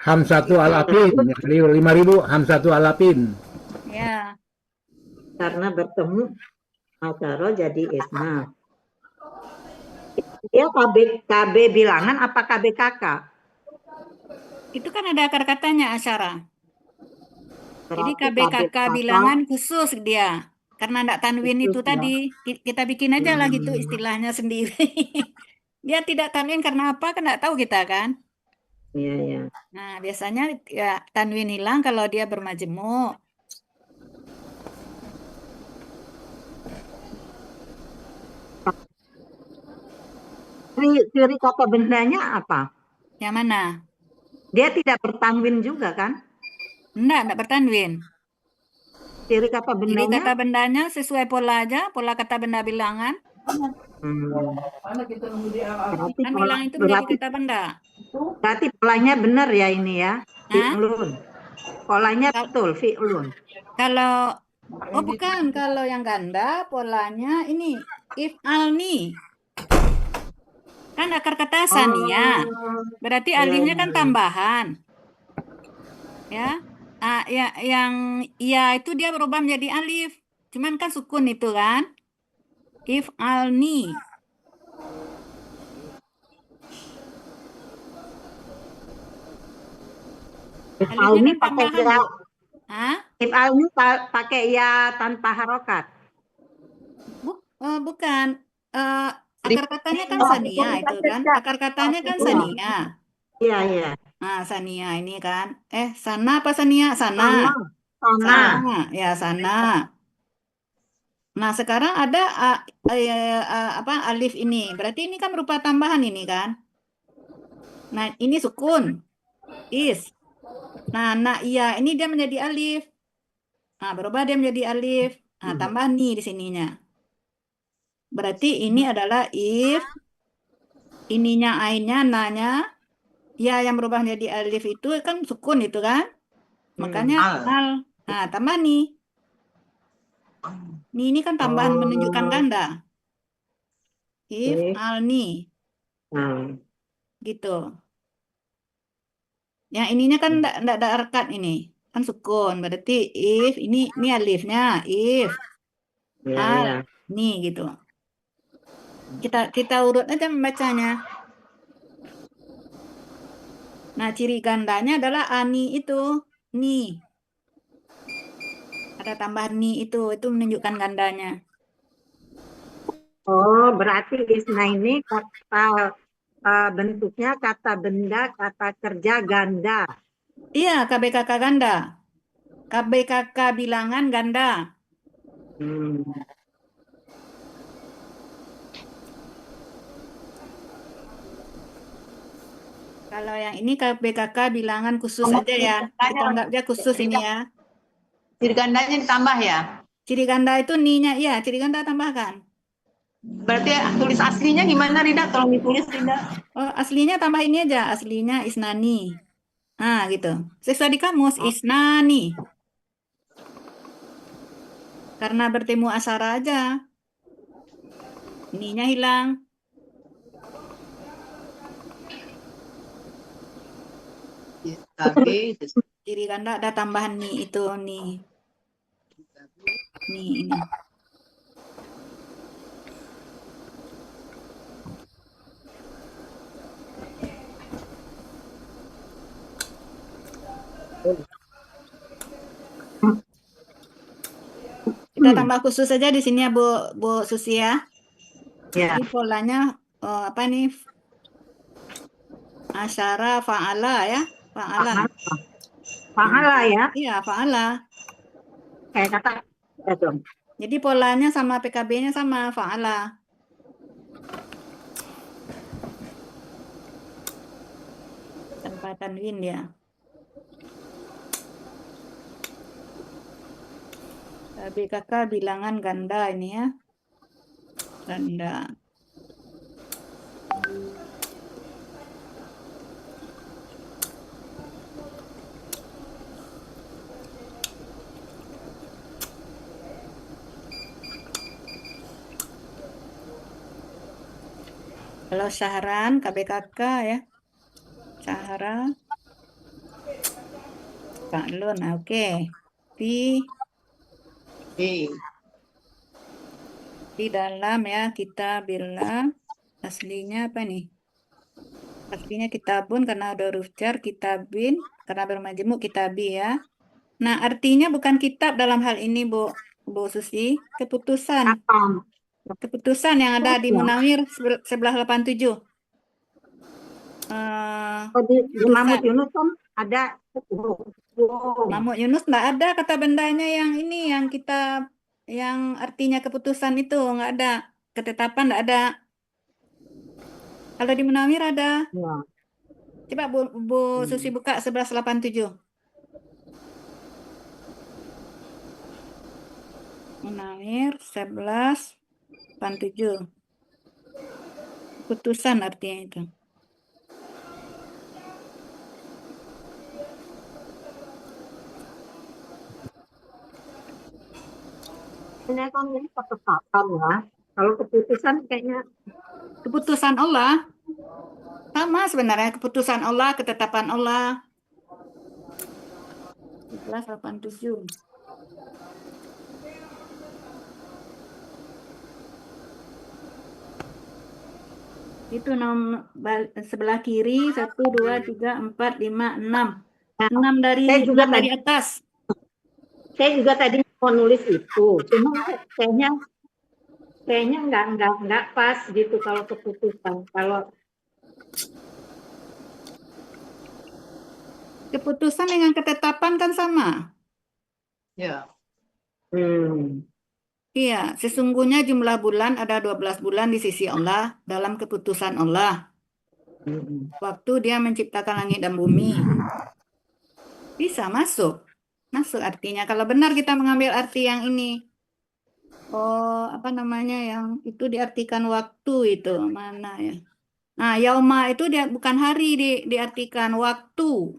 Ham 1 alapin, 5.000 ham 1 alapin. Ya. Karena bertemu Ataro jadi Isma. Dia KB bilangan apa KBKK? Itu kan ada akar katanya asyara. Jadi Berarti KBKK bilangan khusus dia. Karena enggak tanwin itu Khusus, ya. tadi, kita bikin aja lah gitu istilahnya sendiri. Dia tidak tanwin karena apa? Kan enggak tahu kita kan? Iya. Nah, biasanya ya tanwin hilang kalau dia bermajemuk. Ciri kata bendanya apa? Yang mana? Dia tidak bertanwin juga kan? Enggak bertanwin. Ciri kata bendanya? Ciri kata bendanya sesuai pola aja, pola kata benda bilangan. Kan bilang itu menjadi kata benda. Berarti polanya benar ya ini ya? Fi'lun. Polanya betul, fi'lun. Kalau bukan, kalau yang ganda polanya ini if'alni. Kan akar kata sania. Berarti alifnya kan tambahan. Ya. Yang ya itu dia berubah menjadi alif. Cuman kan sukun itu kan. If'alni. If'alni kan pakai ya. If'alni pakai ya tanpa harokat. Bukan. Akar katanya kan sania itu kan. Akar katanya kan sania. Iya. Nah, sania ini kan. Sana apa sania? Sana. Ya, sana. Nah, sekarang ada alif ini. Berarti ini kan berupa tambahan ini kan. Nah, ini sukun. Is. Nah, iya ini dia menjadi alif. Nah, berubah dia menjadi alif. Nah, tambah ni di sininya. Berarti ini adalah if. Ininya ainnya, nanya. Ya, yang berubah menjadi alif itu kan sukun itu kan. Makanya al. Nah, tambah ni. Ni ini kan tambahan menunjukkan ganda. If al ni. Gitu. Yang ininya kan enggak ada harkat ini. Kan sukun. Berarti if ini alifnya, if. Al ni gitu. Kita urut aja membacanya. Nah, ciri gandanya adalah ani itu, ni. Ada tambahan ni itu menunjukkan gandanya. Oh, berarti isna ini kata bentuknya kata benda, kata kerja ganda. Iya, KBKK ganda. KBKK bilangan ganda. Kalau yang ini KBKK bilangan khusus aja ya. Kita anggapnya khusus ini ya. Ciri gandanya ditambah ya? Ciri ganda itu ni-nya, iya, ciri ganda tambahkan. Berarti tulis aslinya gimana, Rida? Tolong ditulis, Rida. Oh, aslinya tambah ini aja. Aslinya isnani. Nah, gitu. Sesuai di kamus, isnani. Karena bertemu asara aja. Ni-nya hilang. Ciri ganda ada tambahan ni itu ni. Ni ini. Kita tambah khusus saja di sini ya Bu Susi ya. Jadi polanya apa nih? Asyara fa'ala ya. Fa'ala. Fa'ala ya? Iya, fa'ala. Kayak kata dong. Jadi polanya sama PKB-nya sama fa'ala. tanwin ya. Tapi kakak bilangan ganda ini ya. Ganda. Kalau Syahran, KBKK ya. Syahra. Pak Lun, oke. Di dalam ya kita bilang aslinya apa nih? Aslinya kitabun karena ada huruf jar, kitabin karena bermajemuk kitabi ya. Nah, artinya bukan kitab dalam hal ini, Bu Susi, keputusan. Apa? Keputusan yang ada di Munawir sebelah 87. Di Mahmud Yunus kan ada. Mahmud Yunus enggak ada kata bendanya yang ini, yang kita, yang artinya keputusan itu enggak ada. Ketetapan enggak ada. Kalau di Munawir ada. Ya. Coba Bu Susi buka 1187. Munawir 1187. Keputusan artinya itu. Ini kan ini ketetapan ya. Kalau keputusan kayaknya keputusan Allah. Sama sebenarnya keputusan Allah, ketetapan Allah. 1187. Itu nomor sebelah kiri 1 2 3 4 5 6. 6 dari atas. Saya juga tadi mau nulis itu, cuma kayaknya nggak pas gitu kalau keputusan. Kalau keputusan dengan ketetapan kan sama. Ya. Iya, sesungguhnya jumlah bulan ada 12 bulan di sisi Allah dalam keputusan Allah. Waktu dia menciptakan langit dan bumi. Bisa masuk. Masuk artinya. Kalau benar kita mengambil arti yang ini. Oh, apa namanya yang itu diartikan waktu itu. Mana ya? Nah, yauma itu dia bukan hari diartikan waktu.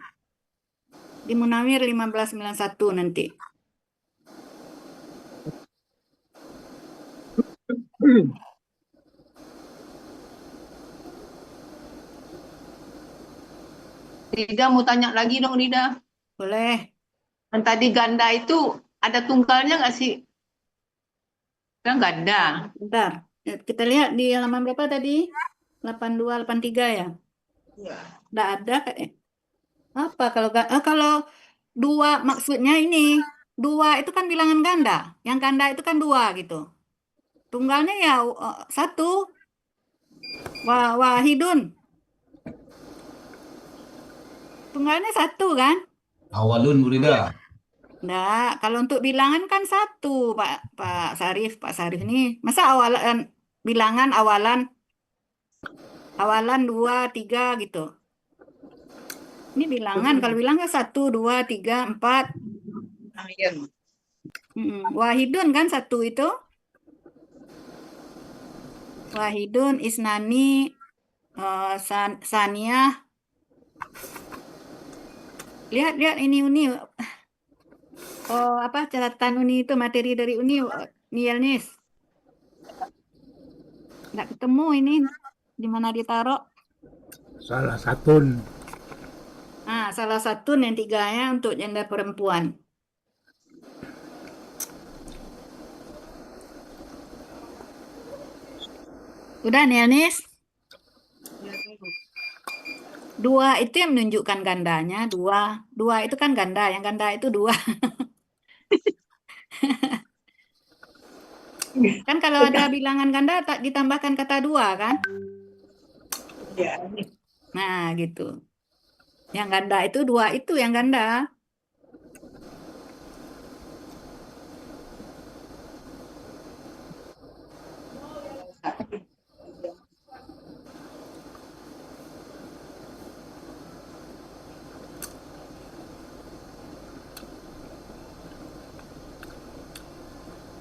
Di Munawir 1591 nanti. Rida mau tanya lagi dong, Rida. Boleh. Dan tadi ganda itu ada tunggalnya nggak sih? Kan ganda. Bentar. Kita lihat di halaman berapa tadi? 82, 83 ya? Iya. Nggak ada. Apa kalau dua maksudnya ini. Dua itu kan bilangan ganda. Yang ganda itu kan dua gitu. Tunggalnya ya satu. Wahidun. Tunggalnya satu kan? Awalun Bu Rida. Enggak, kalau untuk bilangan kan satu, Pak Sarif ini. Masa awalan bilangan awalan 2, 3 gitu. Ini bilangan, kalau bilangan 1, 2, 3, 4. Wahidun kan satu itu. Wahidun, isnani, saniyah. Lihat ini Uni. Oh, apa catatan Uni itu, materi dari Uni, Nielnis. Nggak ketemu ini. Di mana ditaruh? Salah satu. Nah, salah satu yang tiganya untuk gender perempuan. Udah, Nielnis? Dua itu yang menunjukkan gandanya. Dua itu kan ganda. Yang ganda itu dua. Kan kalau ada bilangan ganda tak ditambahkan kata dua kan? Ya. Nah, gitu. Yang ganda itu dua itu yang ganda.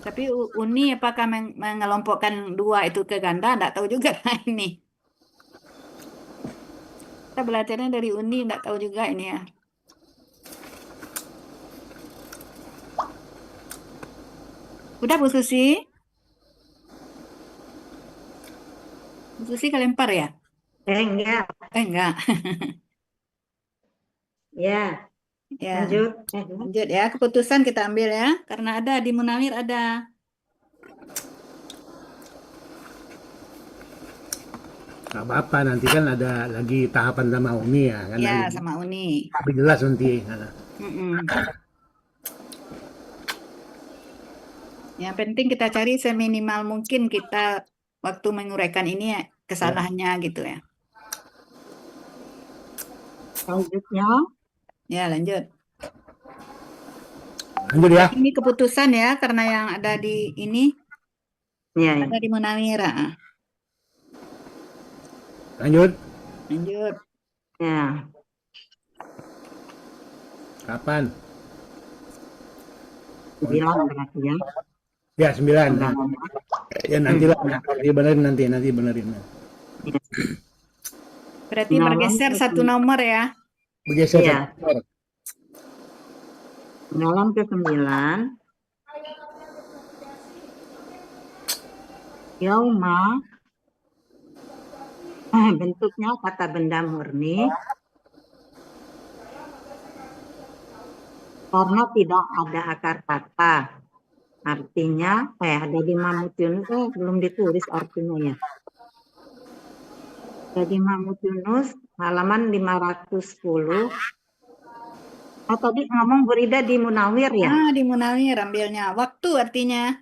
Tapi uni apakah mengelompokkan dua itu ke ganda? Enggak tahu juga ini. Kita belajarnya dari uni, enggak tahu juga ini ya. Udah Bu Susi? Bu Susi kelempar ya? Enggak. Enggak. Ya, Ya. lanjut. Lanjut ya, keputusan kita ambil ya. Karena ada di Munawir ada. Nggak apa-apa, nanti kan ada lagi tahapan sama uni ya. Kan Ya, lagi- sama uni. Tapi jelas nanti. Nah. Yang penting kita cari seminimal mungkin kita waktu menguraikan ini ya, kesalahannya gitu ya. Selanjutnya, Ya, lanjut. Lanjut ya. Ini keputusan ya, karena yang ada di ini ya, ada di Munawir. Lanjut. Lanjut. ya. Kapan? 9 berarti ya. Ya, 9. Nah. Ya nanti lah. Nanti benerin. Berarti bergeser satu nomor ya. Bergeser. Iya. satu nomor. Penggalan ke-9. Yauma. Bentuknya kata benda murni. Karena tidak ada akar kata. Artinya, ada di Mahmud Yunus, belum ditulis artinya ya. Jadi Mahmud Yunus, halaman 510. Tadi ngomong Burida di Munawir ya? Ah, di Munawir ambilnya. Waktu artinya.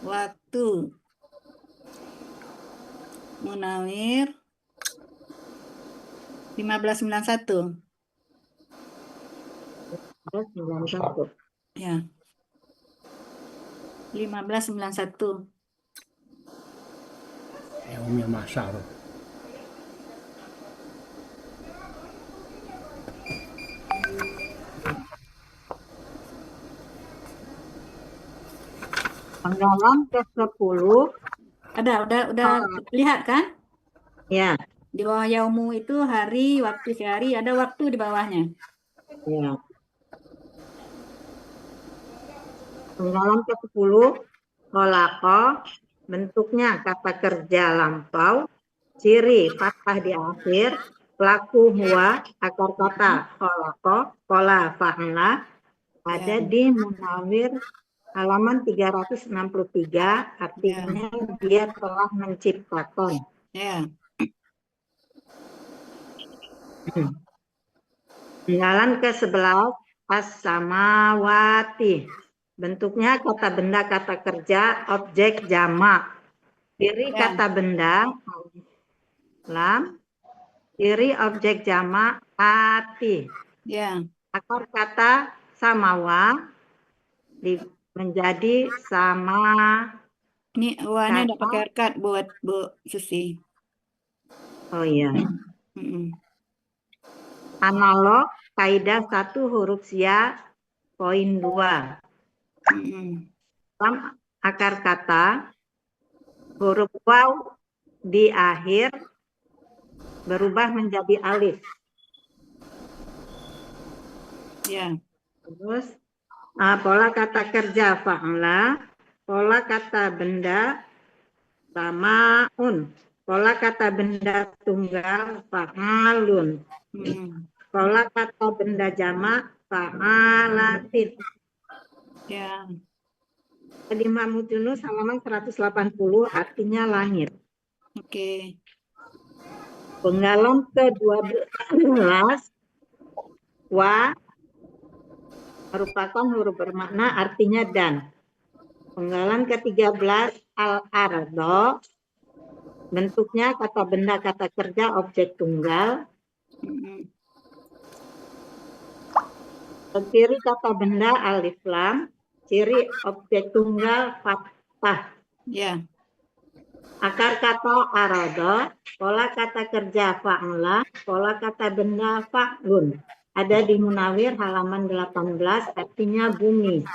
Waktu. Munawir 1591. 91. Ya. 1591. Yaumil Mahsyar. Penggalan ke-10. Udah lihat kan? Ya. Di bawah yaumu itu hari, waktu sehari, ada waktu di bawahnya. Ya. Penggalan ke-10. Kolako. Bentuknya kata kerja lampau. Ciri fathah di akhir. Pelaku huwa. Akar kata kolako. Kola fa'ala. Ada di Munawir halaman 363. Artinya dia telah menciptakan. Ya. Penggalan ke-11. As-samawati. Bentuknya kata benda, kata kerja, objek jamak. Ciri kata benda, lam. Ciri objek jamak, ati. Ya. Akar kata samawa menjadi sama. Ini awalnya udah pakai haircut buat Bu Susi. Oh iya. Analog, kaidah 1 huruf sia, poin 2. Dalam akar kata, huruf waw di akhir berubah menjadi alif. Ya. Terus pola kata kerja fa'ala, pola kata benda samaun, pola kata benda tunggal fa'alun, pola kata benda jamak fa'alatin. Ya. Di Mahmud Yunus halaman 180 artinya langit. Oke. Penggalan ke-12 wa merupakan huruf bermakna artinya dan. Penggalan ke-13 al-ardo bentuknya kata benda, kata kerja, objek tunggal. Ciri kata benda alif lam. Ciri objek tunggal fathah. Ya. Akar kata arada, pola kata kerja fa'ala, pola kata benda fa'lun. Ada di Munawir halaman 18 artinya bumi.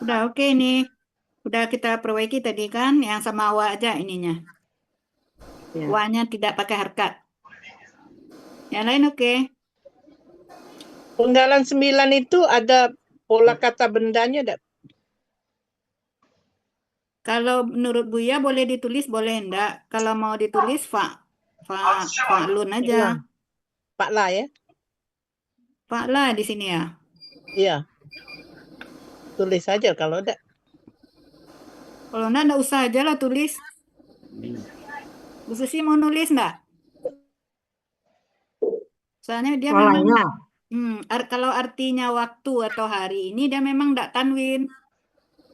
Udah oke nih. Udah kita perbaiki tadi kan, yang sama wa aja ininya. Ya. Wa-nya tidak pakai harkat. Yang lain oke. Penggalan 9 itu ada pola kata bendanya enggak? Kalau menurut Buya boleh ditulis, boleh enggak. Kalau mau ditulis fa'lun aja. Iya. Pak lah ya. Fa'la di sini ya. Iya. Tulis saja kalau enggak. Kalau enggak usah aja lah tulis. Bu Susi mau nulis enggak? Soalnya dia memang Polanya. kalau artinya waktu atau hari ini dia memang enggak tanwin.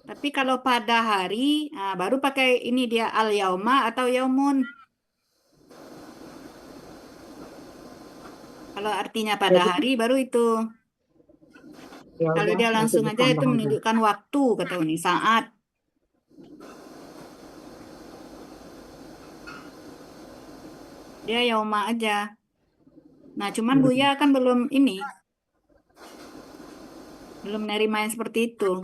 Tapi kalau pada hari, baru pakai ini dia al yauma atau yaumun. Kalau artinya pada hari baru itu. Ya Kalau udah, dia nanti langsung aja itu ditambah aja. menunjukkan waktu, kata ini saat. Dia yauma aja. Nah, cuman Buya kan belum ini. Belum nerima yang seperti itu.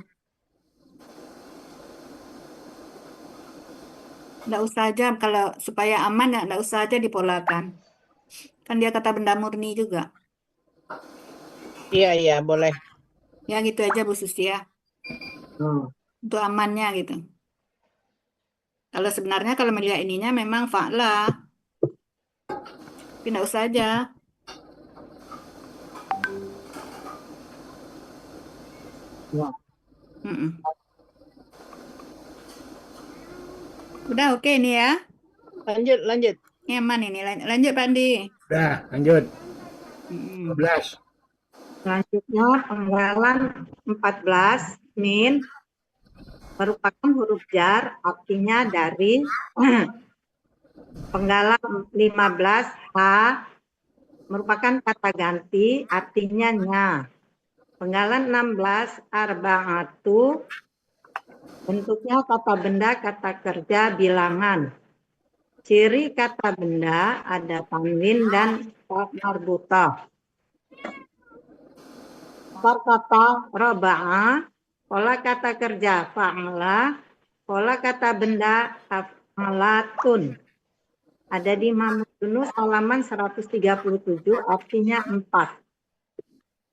Nggak usah aja, kalau supaya aman ya nggak usah aja dipolakan. Kan dia kata benda murni juga. Iya, iya, boleh. Ya gitu aja Bu Susi ya. Untuk amannya gitu. Kalau sebenarnya kalau melihat ininya memang fa'la. Tapi nggak usah aja. Ya. Mm-mm. Udah oke nih ya. Lanjut, lanjut. Nyaman ini. Lanjut Pak Andi. Udah, lanjut. Mm-mm. 12. Selanjutnya penggalan 14 min merupakan huruf jar, artinya dari. Penggalan 15 ha merupakan kata ganti, artinya nya. Penggalan 16 arba'atu bentuknya kata benda, kata kerja, bilangan. Ciri kata benda ada tanwin dan marbutah. Kata roba'ah, pola kata kerja fa'ala, pola kata benda fa'alatun. Ada di Mahmud Yunus halaman 137, artinya 4.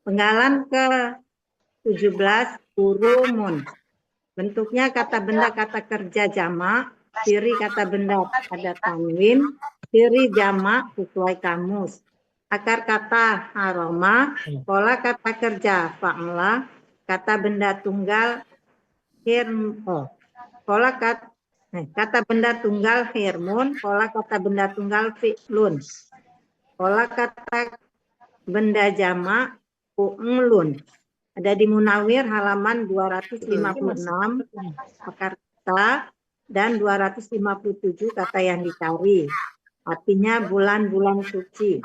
Penggalan ke-17 urumun. Bentuknya kata benda, kata kerja jamak, ciri kata benda ada tanwin, ciri jamak sesuai kamus. Akar kata haroma, pola kata kerja fa'ala, kata benda tunggal pola kata benda tunggal hirmun, pola kata benda tunggal fi'lun, pola kata benda jamak u'lun. Ada di Munawir halaman 256 akar kata dan 257 kata yang dicari. Artinya bulan-bulan suci.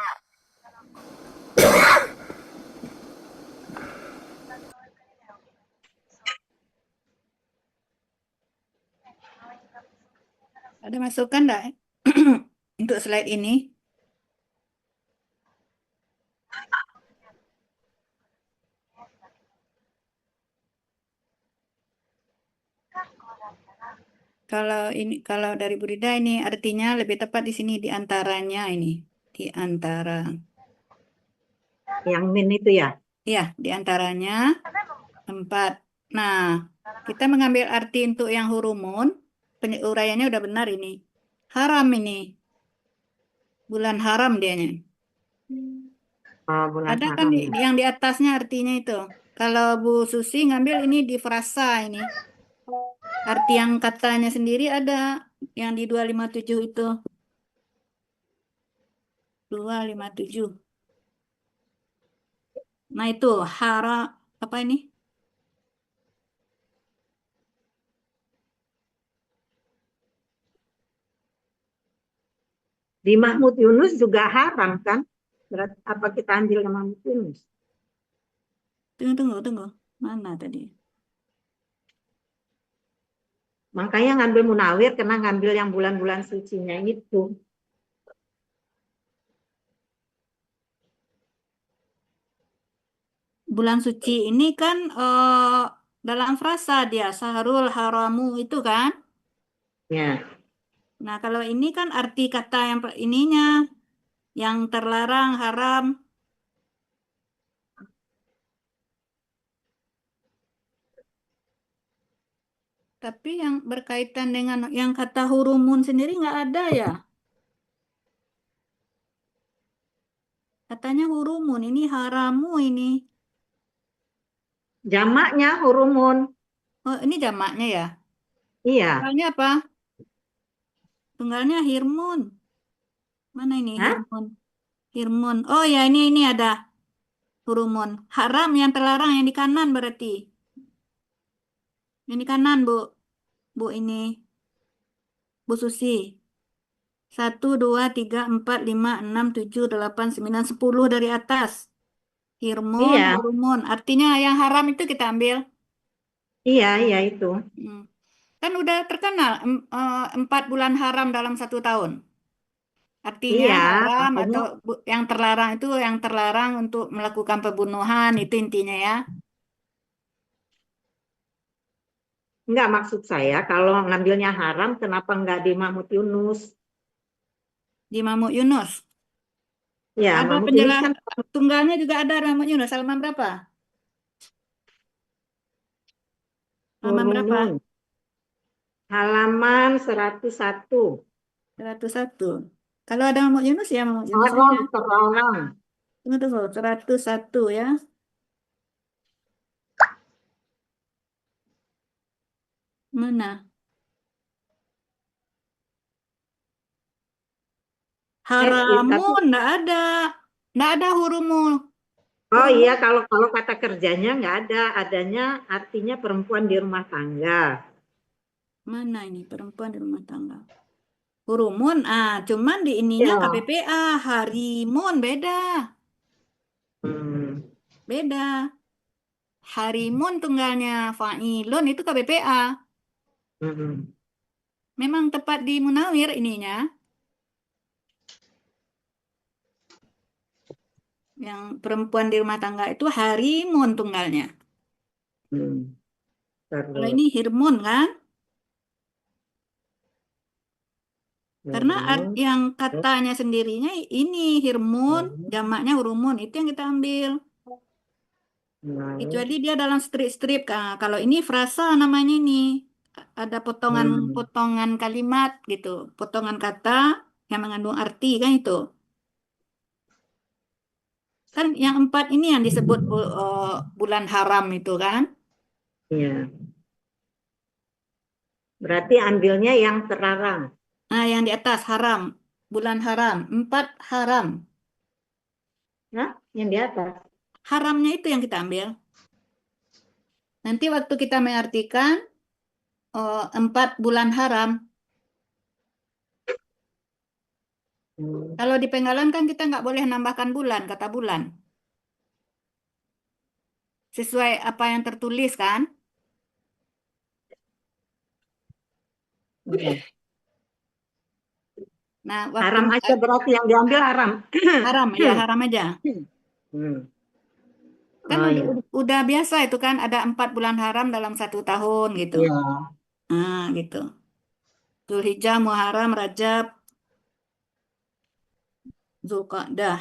Ada masukan enggak untuk slide ini? Kalau dari Bu Rida ini artinya lebih tepat di sini di antaranya ini, di antara. Yang min itu ya? Iya, di antaranya 4. Nah, kita mengambil arti untuk yang hurumun, uraiannya udah benar ini. Haram ini. Bulan haram dianya. Bulan Ada kan haram. yang di atasnya artinya itu. Kalau Bu Susi ngambil ini di frasa ini. Arti yang katanya sendiri ada yang di 257 itu. 257. Nah itu apa ini? Di Mahmud Yunus juga haram kan? Berarti apa kita ambil ke Mahmud Yunus? Tunggu. Mana tadi? Makanya ngambil Munawir karena ngambil yang bulan-bulan sucinya itu. bulan suci ini kan dalam frasa dia sahrul haramu itu kan. Ya. Nah, kalau ini kan arti kata yang ininya yang terlarang haram. Tapi yang berkaitan dengan yang kata hurumun sendiri nggak ada ya. Katanya hurumun, ini haramu ini. Jamaknya hurumun. Oh, ini jamaknya ya. Iya. Tunggalnya apa? Tunggalnya hirmun. Mana ini Hah? hirmun? Hirmun. Oh ya, ini ada hurumun. Haram yang terlarang yang di kanan berarti. Yang di kanan, Bu. Bu ini. Bu Susi. 1, 2, 3, 4, 5, 6, 7, 8, 9, 10 dari atas. Hirmun, Iya. hurumun. Artinya yang haram itu kita ambil. Iya itu. Kan udah terkenal 4 bulan haram dalam 1 tahun. Artinya Iya, haram makanya atau yang terlarang itu yang terlarang untuk melakukan pembunuhan itu intinya ya. enggak, maksud saya kalau ngambilnya haram kenapa enggak di Mahmud Yunus? Di Mahmud Yunus. Ya, Ada Mahmud Yunus penjelasan kan tunggalnya juga ada Mahmud Yunus. Halaman berapa? Halaman berapa? hurumun. Halaman 101. 101. Kalau ada Mahmud Yunus ya Mahmud Yunus Haram aja. terlarang. Tunggu, 101 ya. Mana? Haramun, Tapi enggak ada hurumun. oh iya, Hurumun kalau kata kerjanya nggak ada, adanya artinya perempuan di rumah tangga. mana ini perempuan di rumah tangga? Hurumun, cuman di ininya Ya. KPPA, harimun beda, Hmm. beda. Harimun tunggalnya fa'ilun itu KPPA. Hmm. Memang tepat di Munawir ininya, yang perempuan di rumah tangga itu harimun tunggalnya. Hmm. Kalau Terus. ini hirmun kan? Karena Hurumun. yang katanya sendirinya ini hirmun, jamaknya hurumun, itu yang kita ambil. Kecuali dia dalam strip-strip. Kalau ini frasa namanya ini. Ada potongan-potongan kalimat gitu. Potongan kata yang mengandung arti kan itu. Kan yang 4 ini yang disebut bulan haram itu kan. Iya. Berarti ambilnya yang terlarang. Nah, yang di atas haram. Bulan haram. 4 haram. Nah, yang di atas. Haramnya itu yang kita ambil. Nanti waktu kita mengartikan 4 bulan haram. Kalau di Penggalan kan kita nggak boleh nambahkan bulan, kata bulan. Sesuai apa yang tertulis kan. Iya. Nah, waktu Haram aja berarti yang diambil haram. haram, ya haram aja. Kan Oh, iya. udah biasa itu kan ada 4 bulan haram dalam 1 tahun gitu. Iya. Nah, gitu. Dzulhijjah, Muharram, Rajab, Zulqa'dah.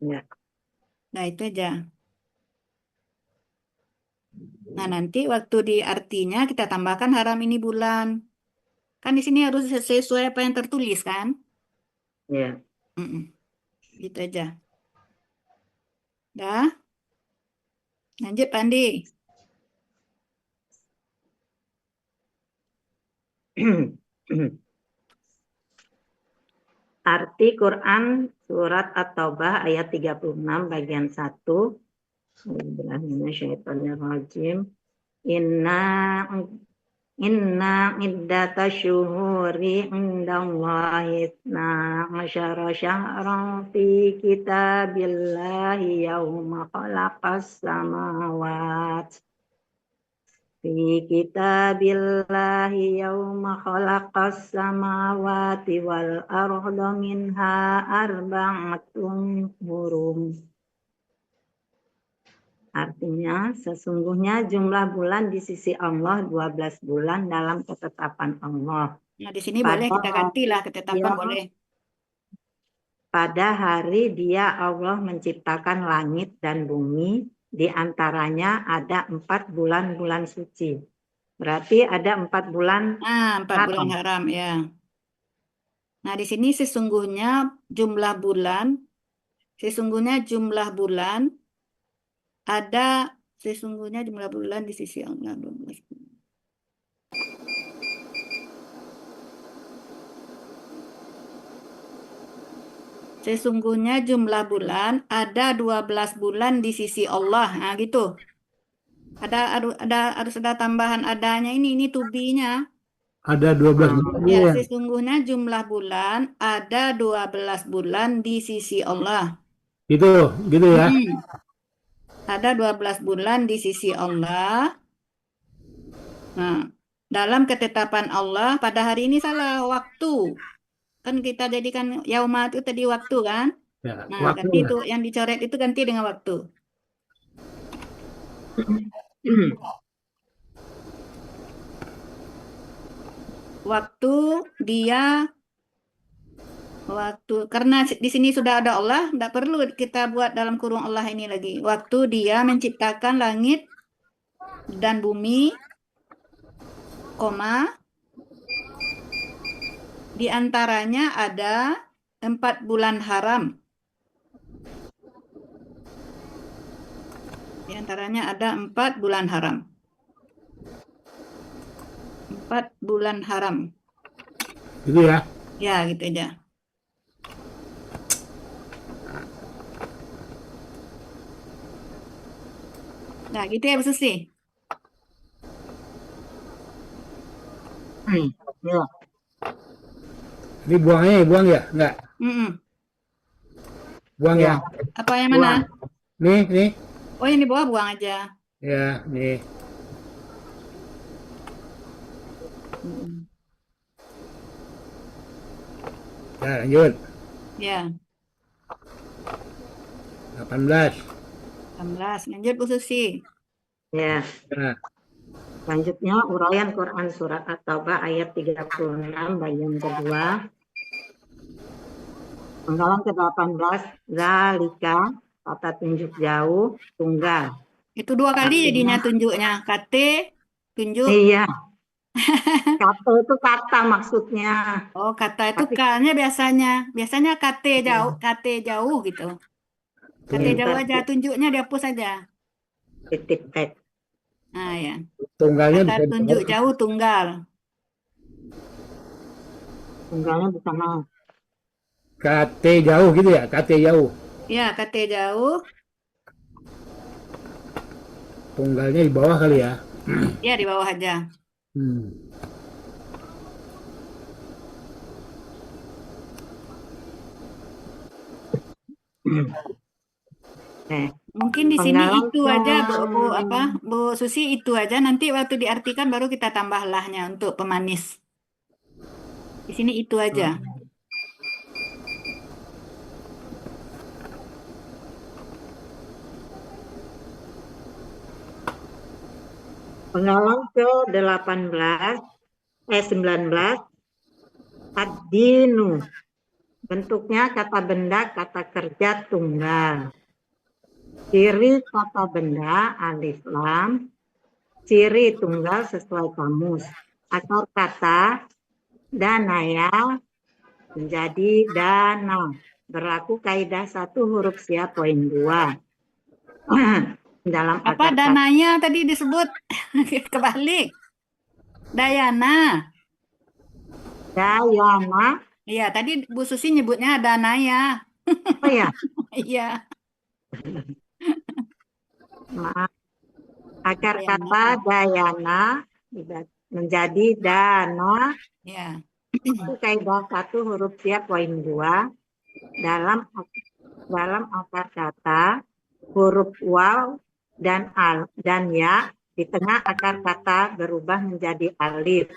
Iya. Nah, itu aja. Nah, nanti waktu di artinya kita tambahkan haram ini bulan. Kan di sini harus sesuai apa yang tertulis kan? Iya. Gitu aja. Dah. Lanjut, Pandi. Arti Quran surat At-Taubah ayat 36 bagian 1. Bismillahirrahmanirrahim. Inna iddata syuhuri indallahi isna asyara syahran fi kitabillahi yawma khalaqas samawat Fi kitabillahi yawma khalaqas samawati wal arda minha arba'atun hurum. Artinya, sesungguhnya jumlah bulan di sisi Allah 12 bulan dalam ketetapan Allah. Nah, di sini boleh kita gantilah ketetapan boleh. Pada hari dia Allah menciptakan langit dan bumi, di antaranya ada 4 bulan-bulan suci. Berarti ada 4 bulan 4 bulan haram ya. Nah, di sini sesungguhnya jumlah bulan ada sesungguhnya jumlah bulan di sisi Allah 12 bulan. Sesungguhnya jumlah bulan ada 12 bulan di sisi Allah. Nah, gitu. Harus ada tambahan adanya ini to be-nya. Ada 12 bulan. Ya, Iya. sesungguhnya jumlah bulan ada 12 bulan di sisi Allah. Gitu ya. Ada 12 bulan di sisi Allah. Nah, dalam ketetapan Allah pada hari ini salah waktu. Kan kita jadikan yauma itu tadi waktu kan? Ya, Nah, waktu ganti ya. itu yang dicoret itu ganti dengan waktu. Karena di sini sudah ada Allah, tidak perlu kita buat dalam kurung Allah ini lagi. Waktu dia menciptakan langit dan bumi, di antaranya ada 4 bulan haram. Di antaranya ada 4 bulan haram. 4 bulan haram. Gitu ya. Ya, gitu aja. Nah, gitu ya Bu Susi. Ya. Ini buang ya? Enggak. Buang ya. Apa yang mana? Nih. Oh, yang di bawah buang aja. Ya, nih. Ya, lanjut. Ya. 18. Lanjut Bu Susi. Ya. Nah, Selanjutnya uraian Quran surat At-Taubah ayat 36 bagian kedua. Penggalan ke-18 zalika, kata tunjuk jauh, tunggal. Itu 2 kali jadinya tunjuknya. Kate, tunjuk. Iya. Kata itu kata maksudnya. Oh, kata itu K-nya biasanya. Biasanya kate jauh gitu. Kate jauh aja, tunjuknya dihapus aja. Titik tek. Nah, ya. tunggalnya Kata bisa tunjuk jauh tunggal. Tunggalnya di sana. KT jauh gitu ya? KT jauh. Ya, kate jauh. Tunggalnya di bawah kali ya? Ya, di bawah aja. Mungkin di sini Penggalan itu aja Bu Susi, itu aja, nanti waktu diartikan baru kita tambah lahnya untuk pemanis. Di sini itu aja. Penggalan ke-19 ad-dinu. Bentuknya kata benda, kata kerja tunggal. Ciri kata benda alif lam, ciri tunggal sesuai kamus. Akar kata danaya menjadi dana. Berlaku kaidah 1 huruf siap poin 2. Dalam Apa akar dananya tadi disebut? Kebalik. Dayana. Iya, tadi Bu Susi nyebutnya danaya. Oh ya? Iya. Maaf. Akar kata dayana menjadi dana. Ya. Itu kaidah 1 huruf siap poin 2. Dalam akar kata huruf waw dan ya di tengah akar kata berubah menjadi alif.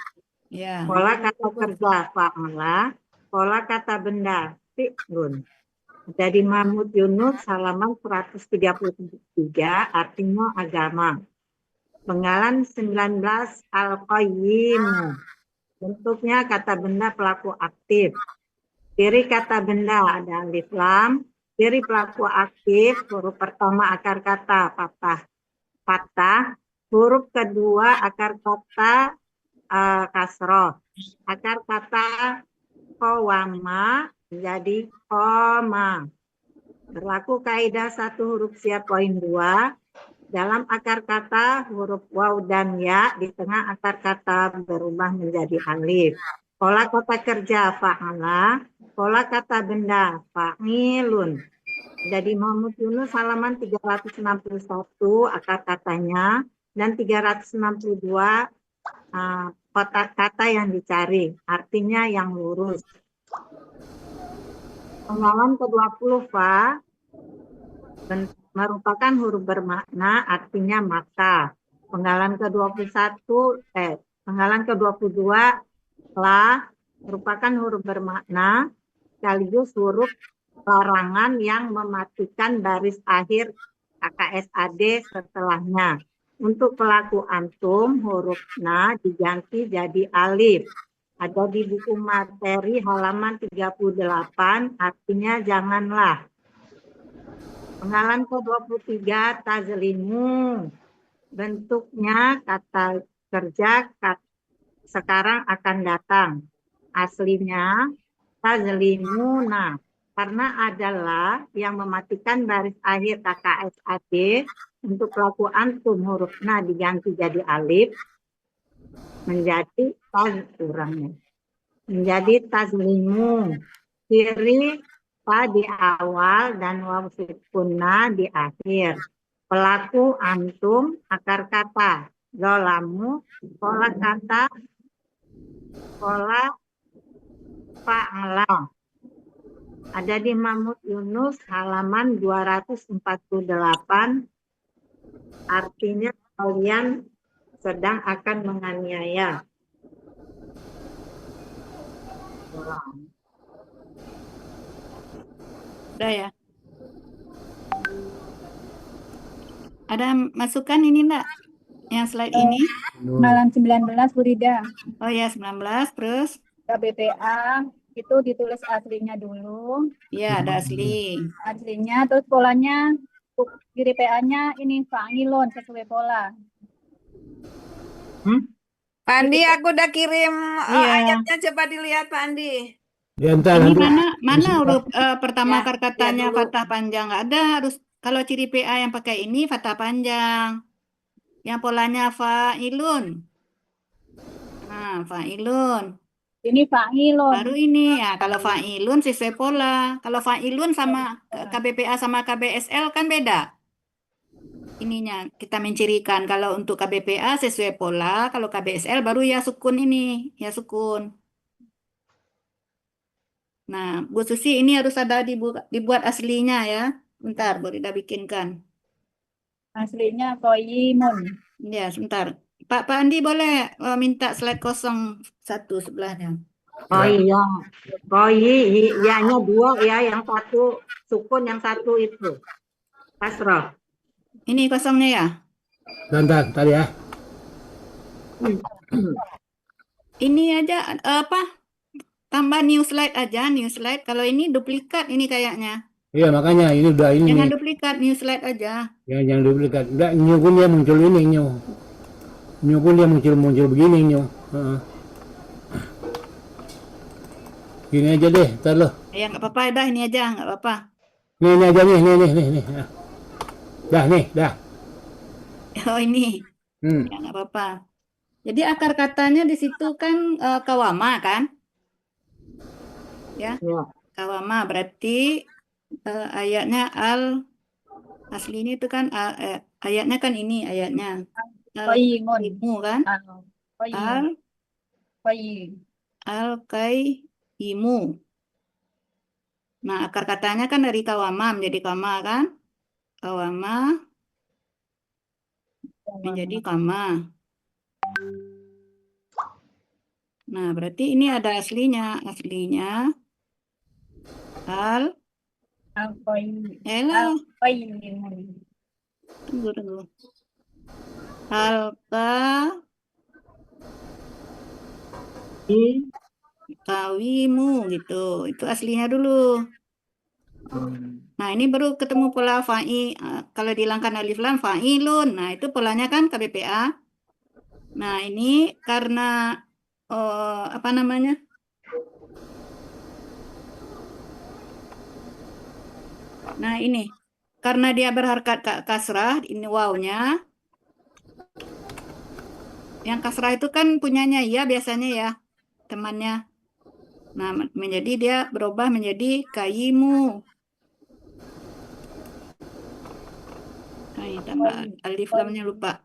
Ya. Pola kata kerja fa'ala, pola kata benda fi'lun. Jadi Mahmud Yunus halaman 133, artinya agama. Penggalan 19 Al-Qayyimu. Bentuknya kata benda pelaku aktif. Ciri kata benda ada alif lam. Ciri pelaku aktif, huruf pertama akar kata fathah. Huruf kedua akar kata kasroh. Akar kata qawama menjadi koma. Berlaku kaidah 1 huruf siap poin 2. Dalam akar kata huruf waw dan ya di tengah akar kata berubah menjadi alif. Pola kata kerja fa'ala, pola kata benda fa'ilun. Jadi Mahmud Yunus halaman 361 akar katanya dan 362 kotak kata yang dicari, artinya yang lurus. Penggalan ke-20 fa merupakan huruf bermakna, artinya maka. Penggalan ke-21 penggalan ke-22 la merupakan huruf bermakna sekaligus huruf larangan yang mematikan baris akhir KKSAD setelahnya. Untuk pelaku antum, huruf na diganti jadi alif. Ada di buku materi halaman 38, artinya janganlah. Penggalan ke-23 tazlimu. Bentuknya kata kerja sekarang akan datang. Aslinya tazlimuna. Karena adalah yang mematikan baris akhir KKSAD, untuk pelaku antum huruf na diganti jadi alif menjadi kurangnya. Menjadi tazlimu. Ciri fa di awal dan waw sukunna di akhir. Pelaku antum akar kata zolamu, pola kata pola fa'ala. Ada di Mahmud Yunus halaman 248, artinya kalian sedang akan menganiaya. Udah ya. Ada masukan ini enggak? Yang slide ini? Penggalan 19 Bu Rida. Oh ya, 19 terus? KBPA itu ditulis aslinya dulu. Ya, ada asli. Aslinya, terus polanya kiri PA-nya ini fa'ilun sesuai pola. Pak Andi, aku udah kirim ayatnya, coba dilihat Pak Andi. Diantar Ini nanti. mana huruf pertama Ya, akar katanya ya dulu. fathah panjang? Nggak ada, harus kalau ciri PA yang pakai ini fathah panjang. Yang polanya fa'ilun. Nah, fa'ilun. Ini fa'ilun. Baru ini ya, kalau fa'ilun sesuai pola. Kalau fa'ilun sama KBPA sama KBSL kan beda. Ininya kita mencirikan kalau untuk KBPA sesuai pola, kalau KBSL baru ya sukun ini, ya sukun. Nah, Bu Susi ini harus ada dibuat aslinya ya. Bentar, Bu Rida bikinkan. Aslinya koyimun. Ya, sebentar. Pak Andi boleh minta slide 01 sebelahnya. Oh iya. Iya-nya 2 ya, yang satu sukun, yang satu itu kasroh. Ini kosongnya ya? Bentar, tadi ya. Ini aja apa? Tambah new slide aja, new slide. Kalau ini duplikat ini kayaknya. Iya, makanya ini udah ini Jangan nih. duplikat, new slide aja. Ya, jangan duplikat. Enggak, new pun dia muncul ini, new. New pun dia muncul begini, new. Gini aja deh, ntar lo. Ya nggak apa-apa, dah ini aja, nggak apa-apa. Ini aja nih. Dah, nih, dah. Oh ini, ya nggak apa-apa. Jadi akar katanya di situ kan kawama kan? Ya, kawama berarti ayatnya asli ini itu kan ayatnya kan ini ayatnya al-qayyimu kan? Al-qayyimu. Nah, akar katanya kan dari kawama menjadi kama kan? Kawama menjadi kama. Nah, berarti ini ada aslinya. Aslinya elah, tunggu. Kawimu gitu. Itu aslinya dulu. Nah, ini baru ketemu pola fa'i. Kalau dihilangkan alif lam fa'ilun. Nah, itu polanya kan KBPA. Nah, ini karena apa namanya? Nah, ini karena dia berharkat kasrah, ini wawnya. Yang kasrah itu kan punyanya ya biasanya ya, temannya. Nah, menjadi dia berubah menjadi kayimu. Nah, ini tambah alif lamnya lupa.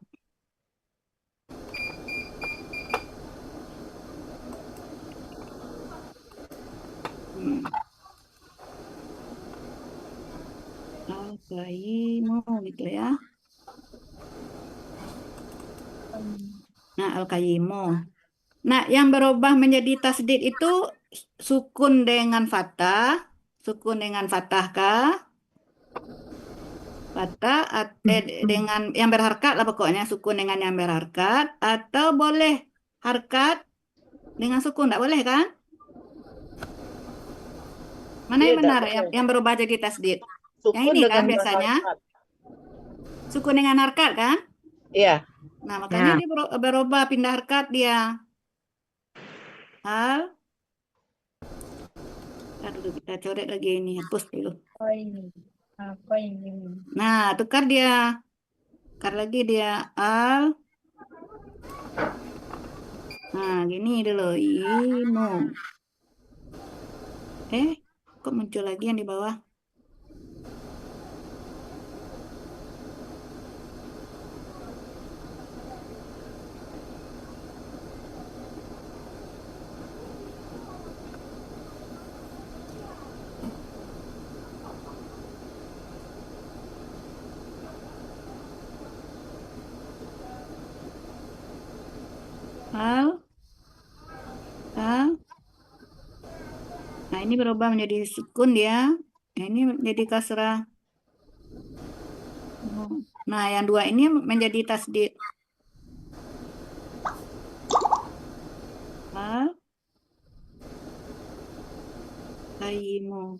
Al-Qaimu gitu ya. Nah, Al-Qaimu. Nah, yang berubah menjadi tasdid itu sukun dengan fathah. Sukun dengan fathah kah? Fathah dengan yang berharkat lah pokoknya. Sukun dengan yang berharkat. Atau boleh harkat dengan sukun. Tidak boleh kan? Mana yang benar yang berubah jadi tasdid? Yang ini kan biasanya. Sukun dengan harkat kan? Iya. Nah, makanya dia berubah pindah harkat dia. Dulu kita coret lagi ini, hapus dulu. Nah, tukar dia. Tukar lagi dia al. Nah, gini dulu. Imu. Kok muncul lagi yang di bawah? Nah, ini berubah menjadi sukun dia. Nah, ini menjadi kasrah. Nah, yang dua ini menjadi tasdid. Kaimu.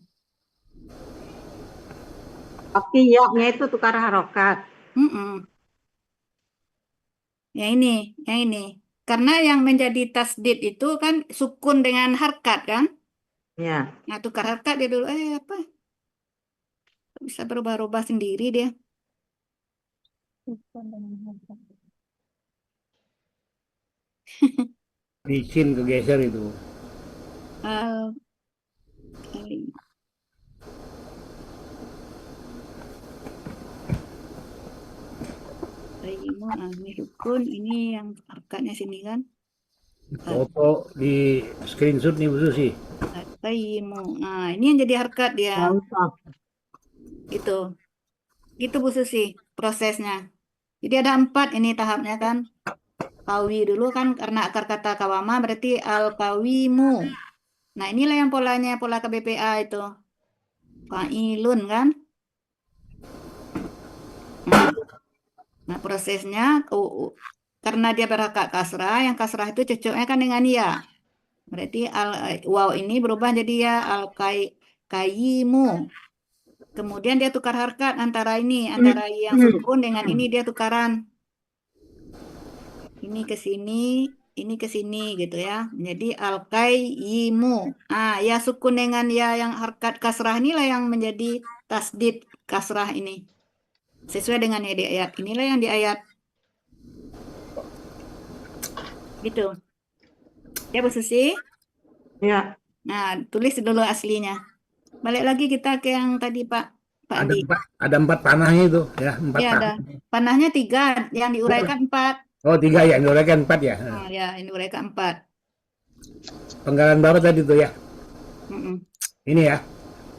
Tapi ya-nya itu tukar harokat. Yang ini. Karena yang menjadi tasdid itu kan sukun dengan harkat kan? Ya. Nah, tukar harkat dia dulu. Apa? Bisa berubah-ubah sendiri dia. Licin kegeser itu. Ini sukun, ini yang harkatnya sini kan? Foto di screenshot nih Bu Susi. Nah, ini yang jadi harkat dia. Itu Bu Susi prosesnya. Jadi ada 4 ini tahapnya kan. Kawi dulu kan karena akar kata kawama berarti al-kawimu. Nah, inilah yang polanya pola KBPA itu. Fa'ilun kan. Nah, prosesnya karena dia berharkat kasrah, yang kasrah itu cocoknya kan dengan ya. Berarti waw ini berubah jadi ya al-kayimu. Kemudian dia tukar harkat antara yang sukun dengan ini dia tukaran. Ini ke sini, ini ke sini gitu ya. Jadi al-qayyimu. Ya sukun dengan ya yang harkat kasrah inilah yang menjadi tasdid kasrah ini. Sesuai dengan yang di ayat. Inilah yang di ayat. Gitu. Ya Bu Susi? Ya. Nah, tulis dulu aslinya. Balik lagi kita ke yang tadi Pak Adi. Ada 4 panahnya itu ya, 4 ya, panah. ada. Panahnya 3, yang diuraikan 4. Oh 3 ya, yang diuraikan 4 ya. Ya, yang diuraikan 4. Penggalan berapa tadi tuh ya? Ini ya.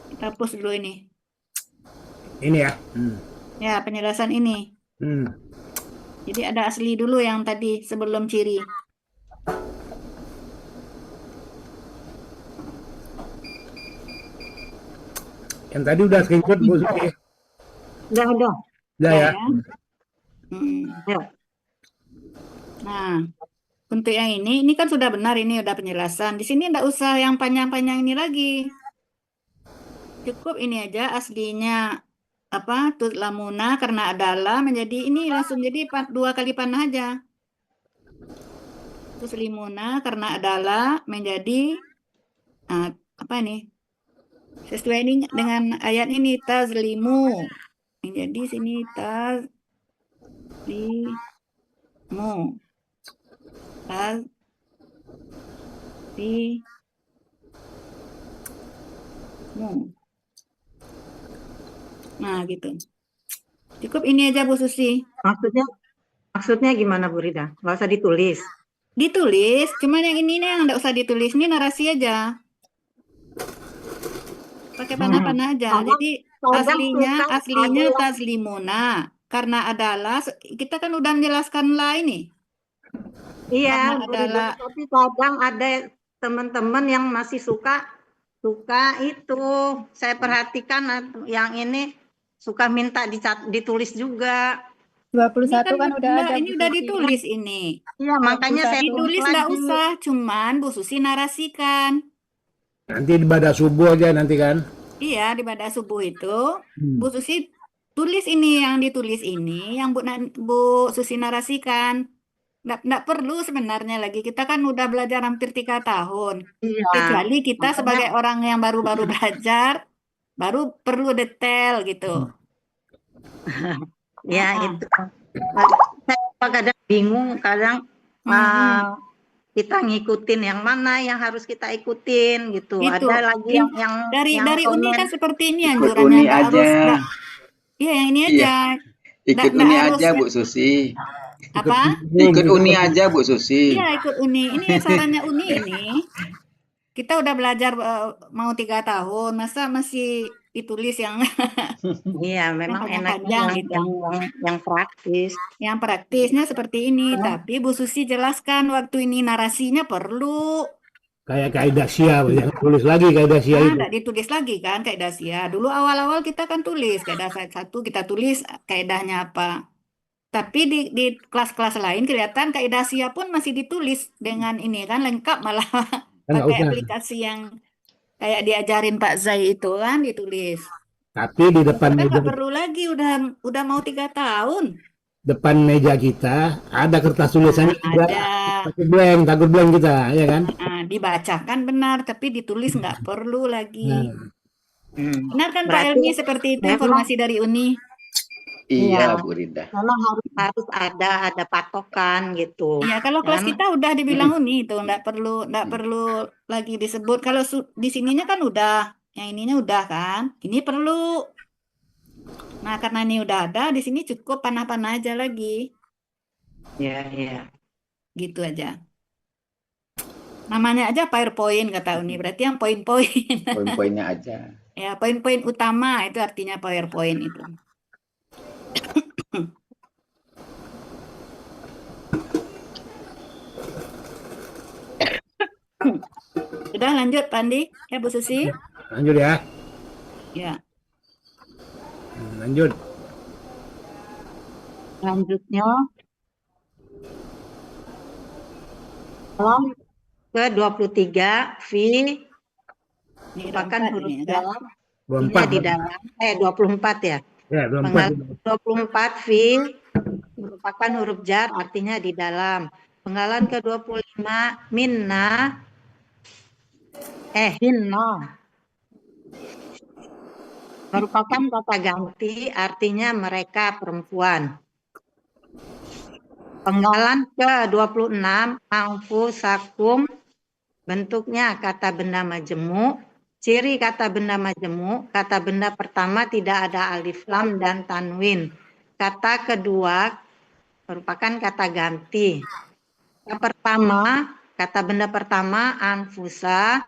Kita hapus dulu ini. Ini ya. Ya, penjelasan ini. Jadi ada asli dulu yang tadi sebelum ciri. Yang tadi udah screenshot Bu Susi. Udah. Udah Udah ya. ya. Hmm. Ya. Nah, untuk yang ini kan sudah benar, ini udah penjelasan. Di sini enggak usah yang panjang-panjang ini lagi. Cukup ini aja aslinya apa lamuna karena adalah menjadi ini langsung jadi 2 kali panah aja. Terus limuna karena adalah menjadi apa ini? Sesuai ini dengan ayat ini tazlimu. Jadi sini tazlimu. Tazlimu. Nah, gitu. Cukup ini aja Bu Susi. Maksudnya gimana Bu Rida? Nggak usah ditulis. Ditulis, cuman yang ini nih yang nggak usah ditulis, ini narasi aja. Pakai panah-panah aja. Jadi aslinya tazlimuna karena adalah kita kan udah menjelaskan lah ini. Iya, Bu Rida, tapi kadang ada teman-teman yang masih suka itu. Saya perhatikan yang ini suka minta ditulis juga. 21 kan udah ada. Ini udah ditulis ini. Iya, makanya saya Ditulis nggak usah, cuman Bu Susi narasikan. Nanti ibadah subuh aja nanti kan. Iya, di pada subuh itu Bu Susi tulis ini, yang ditulis ini yang Bu Susi narasikan. Nggak perlu sebenarnya lagi, kita kan udah belajar hampir 3 tahun. Iya. Kecuali kita sebagai orang yang baru-baru belajar, baru perlu detail gitu. Ya itu. Saya kadang bingung, kadang kita ngikutin yang mana yang harus kita ikutin gitu. Gitu. Ada lagi yang dari Uni kan seperti ini Ikut anjurannya, Uni nggak aja. harus. Iya, yang ini aja. Ikut Nggak Uni harus aja Bu Susi. apa? Ikut Uni aja Bu Susi. Iya, ikut Uni. Ini sarannya Uni ini. Kita udah belajar mau 3 tahun, masa masih ditulis yang iya memang panjang gitu. Yang praktis. Yang praktisnya seperti ini, tapi Bu Susi jelaskan waktu ini narasinya perlu. Kayak kaidah Syiah, jangan tulis lagi kaidah Syiah itu. Nggak ditulis lagi kan kaidah Syiah. Dulu awal-awal kita kan tulis kaidah 1, kita tulis kaidahnya apa. Tapi di kelas-kelas lain kelihatan kaidah Syiah pun masih ditulis dengan ini kan lengkap, malah pakai aplikasi yang kayak diajarin Pak Zai itu kan ditulis. Tapi di depan Kita meja, nggak perlu lagi, udah mau 3 tahun. depan meja kita ada kertas tulisannya, Ada. takut blank kita, ya kan? Dibacakan benar, tapi ditulis nggak perlu lagi. Benar kan Pak Berarti Elmi seperti itu informasi dari Uni? Iya Bu Rida. Memang harus ada patokan gitu. Iya, kalau kelas kita udah dibilang Uni itu nggak perlu lagi disebut. Kalau di sininya kan udah, yang ininya udah kan. Ini perlu. Nah, karena ini udah ada, di sini cukup panah-panah aja lagi. Iya. Gitu aja. Namanya aja PowerPoint kata Uni, berarti yang poin-poin. Poin-poinnya aja. Ya, poin-poin utama itu artinya PowerPoint itu. Sudah lanjut Pak Andi, ya Bu Susi? Lanjut ya. Ya. Lanjut. Selanjutnya kolom ke-23 V merupakan huruf dalam 24. di dalam 24 ya. Ya, 24. 24 V merupakan huruf jar artinya di dalam. Penggalan ke-25 minna hinna merupakan kata ganti artinya mereka perempuan. Penggalan ke-26 anfusakum bentuknya kata benda majemuk. Ciri kata benda majemuk, kata benda pertama tidak ada alif lam dan tanwin. Kata kedua merupakan kata ganti. Kata benda pertama anfusa,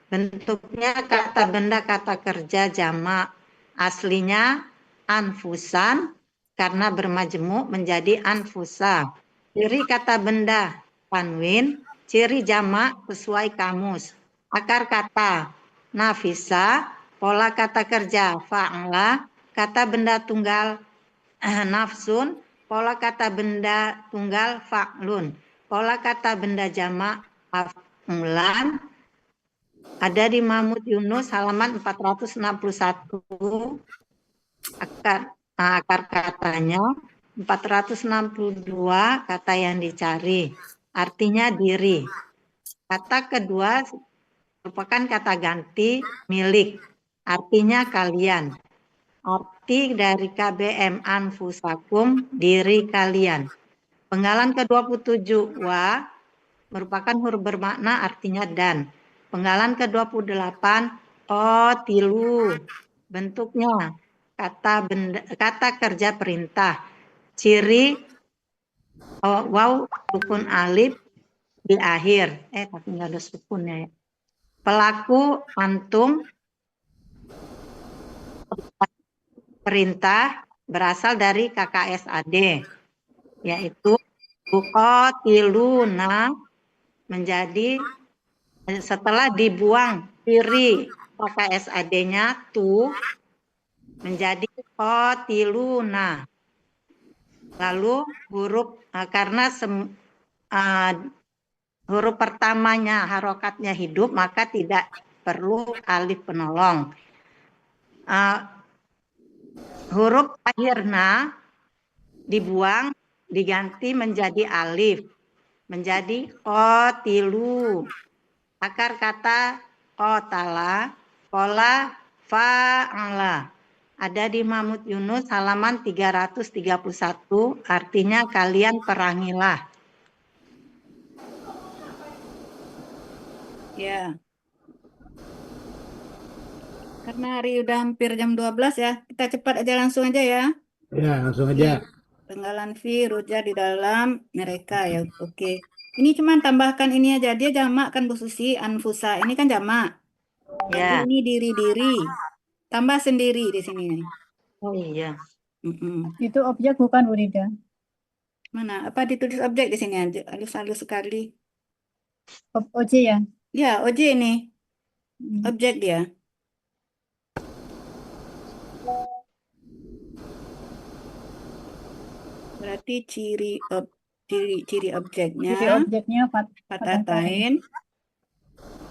bentuknya kata benda kata kerja jamak. Aslinya anfusan, karena bermajemuk menjadi anfusa. Ciri kata benda tanwin, ciri jamak sesuai kamus. Akar kata nafisa, pola kata kerja fa'ala, kata benda tunggal nafsun, pola kata benda tunggal fa'lun, pola kata benda jamak af'ulan. Ada di Mahmud Yunus halaman 461. Akar katanya 462 kata yang dicari. Artinya diri. Kata kedua merupakan kata ganti milik. Artinya kalian. Arti dari KBM anfusakum, diri kalian. Penggalan ke-27 wa merupakan huruf bermakna artinya dan. Penggalan ke-28 tilu. Bentuknya kata kerja perintah. Ciri waw sukun alif di akhir. Tapi nggak ada sukunnya ya. Pelaku antum, perintah berasal dari KKSAD, yaitu tiluna menjadi setelah dibuang diri KKSAD-nya tu menjadi tiluna. Lalu huruf karena huruf pertamanya harokatnya hidup, maka tidak perlu alif penolong. Huruf akhirnya dibuang, diganti menjadi alif, menjadi tilu. Akar kata qotala, pola fa'ala. Ada di Mahmud Yunus halaman 331, artinya kalian perangilah. Ya. Karena hari udah hampir jam 12 ya, kita cepat aja langsung aja ya. Ya, langsung aja. Penggalan fi ruja di dalam mereka ya. Oke. Ini cuman tambahkan ini aja, dia jamak kan Bu Susi, anfusa. Ini kan jamak. Ya. Jadi ini diri-diri. Tambah sendiri di sini. Oh iya. Itu objek bukan Urida? Mana? Apa ditulis objek di sini aja? Halus-halus sekali. OJ ya? Ya, OJ ini. Objek dia. Berarti ciri objeknya. Ciri objeknya Fatatain.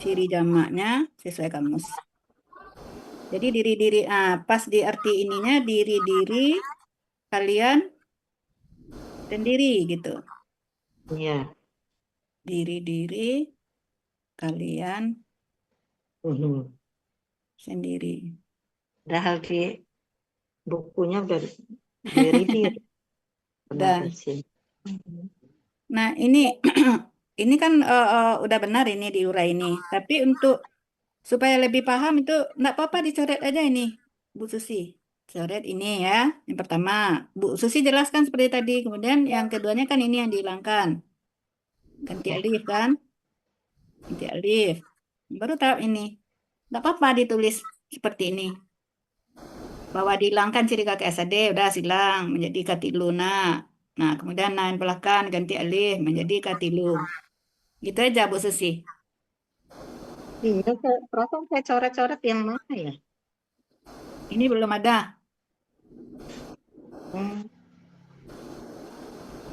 Ciri jamaknya sesuai kamus. Jadi diri-diri, pas di arti ininya diri-diri kalian sendiri gitu. Iya. Diri-diri kalian sendiri. Padahal di bukunya udah diri-diri. Nah ini ini kan udah benar ini diurai ini. Tapi untuk supaya lebih paham itu enggak apa-apa dicoret aja ini Bu Susi. Coret ini ya. Yang pertama Bu Susi jelaskan seperti tadi. Kemudian yang keduanya kan ini yang dihilangkan. Ganti alif kan. Ganti alif. Baru tahap ini. Enggak apa-apa ditulis seperti ini. Bahwa dihilangkan ciri KKSAD udah silang menjadi katiluna. Nah, kemudian nain belakang ganti alif menjadi katilu. Gitu aja Bu Susi. Iya, perasaan saya coret-coret yang mana ya? Ini belum ada.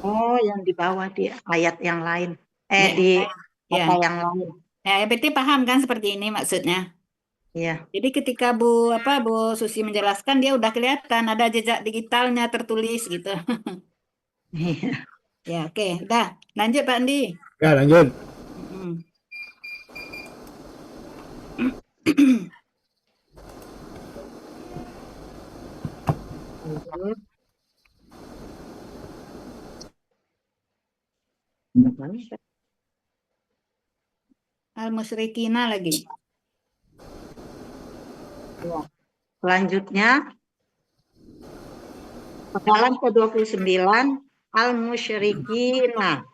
Oh, yang di bawah di ayat yang lain. Di kata yang lain. Ya, berarti paham kan seperti ini maksudnya? Iya. Jadi ketika Bu Susi menjelaskan dia udah kelihatan ada jejak digitalnya tertulis gitu. Iya. Ya, oke. Udah. Lanjut Pak Andi. Ya, lanjut. Al-musyrikina lagi. Selanjutnya penggalan ke-29 al-musyrikina.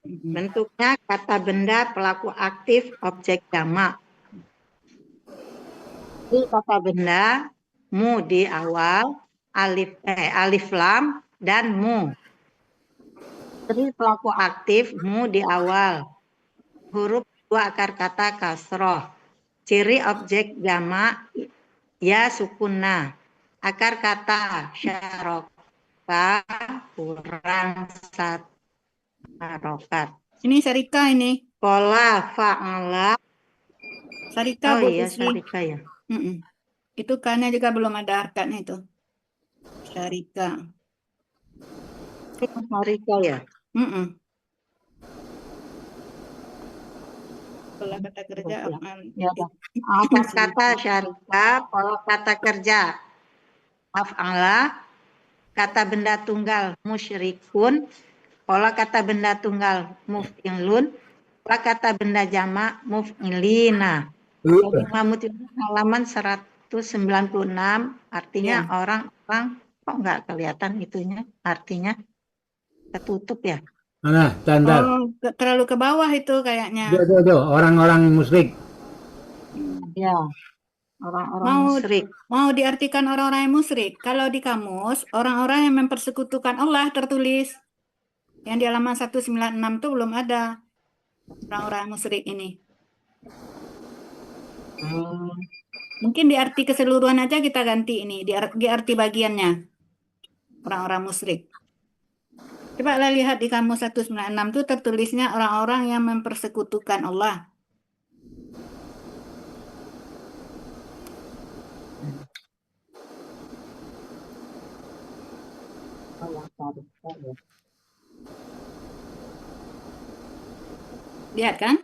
Bentuknya kata benda pelaku aktif objek jamak. Ini kata benda mu di awal, alif lam, dan mu. Ciri pelaku aktif mu di awal. Huruf dua akar kata kasroh. Ciri objek jamak ya sukunna. Akar kata syaroka kurang satu harokat. Ini Sarika ini. Pola fa'ala. Sarika, Oh Bu iya, Susi. Sarika ya. Itu K-nya juga belum ada harkatnya itu. Sarika. Itu Sarika ya. Pola kata kerja Ya, akar kata syarika, pola kata kerja af'ala, kata benda tunggal musyrikun, pola kata benda tunggal muf'ilun, pola kata benda jamak muf'ilina. Jadi Mahmud itu halaman 196, artinya orang-orang kok nggak kelihatan itunya, artinya ketutup ya. Mana, Tanda? Oh, terlalu ke bawah itu kayaknya. Orang-orang musyrik. Ya, orang-orang musyrik. Mau diartikan orang-orang yang musyrik. Kalau di kamus, orang-orang yang mempersekutukan Allah tertulis. Yang di halaman 196 itu belum ada orang-orang musyrik ini. Mungkin di arti keseluruhan aja kita ganti ini, di arti bagiannya. Orang-orang musyrik. Coba lihat di kamus 196 itu tertulisnya orang-orang yang mempersekutukan Allah. Lihat kan?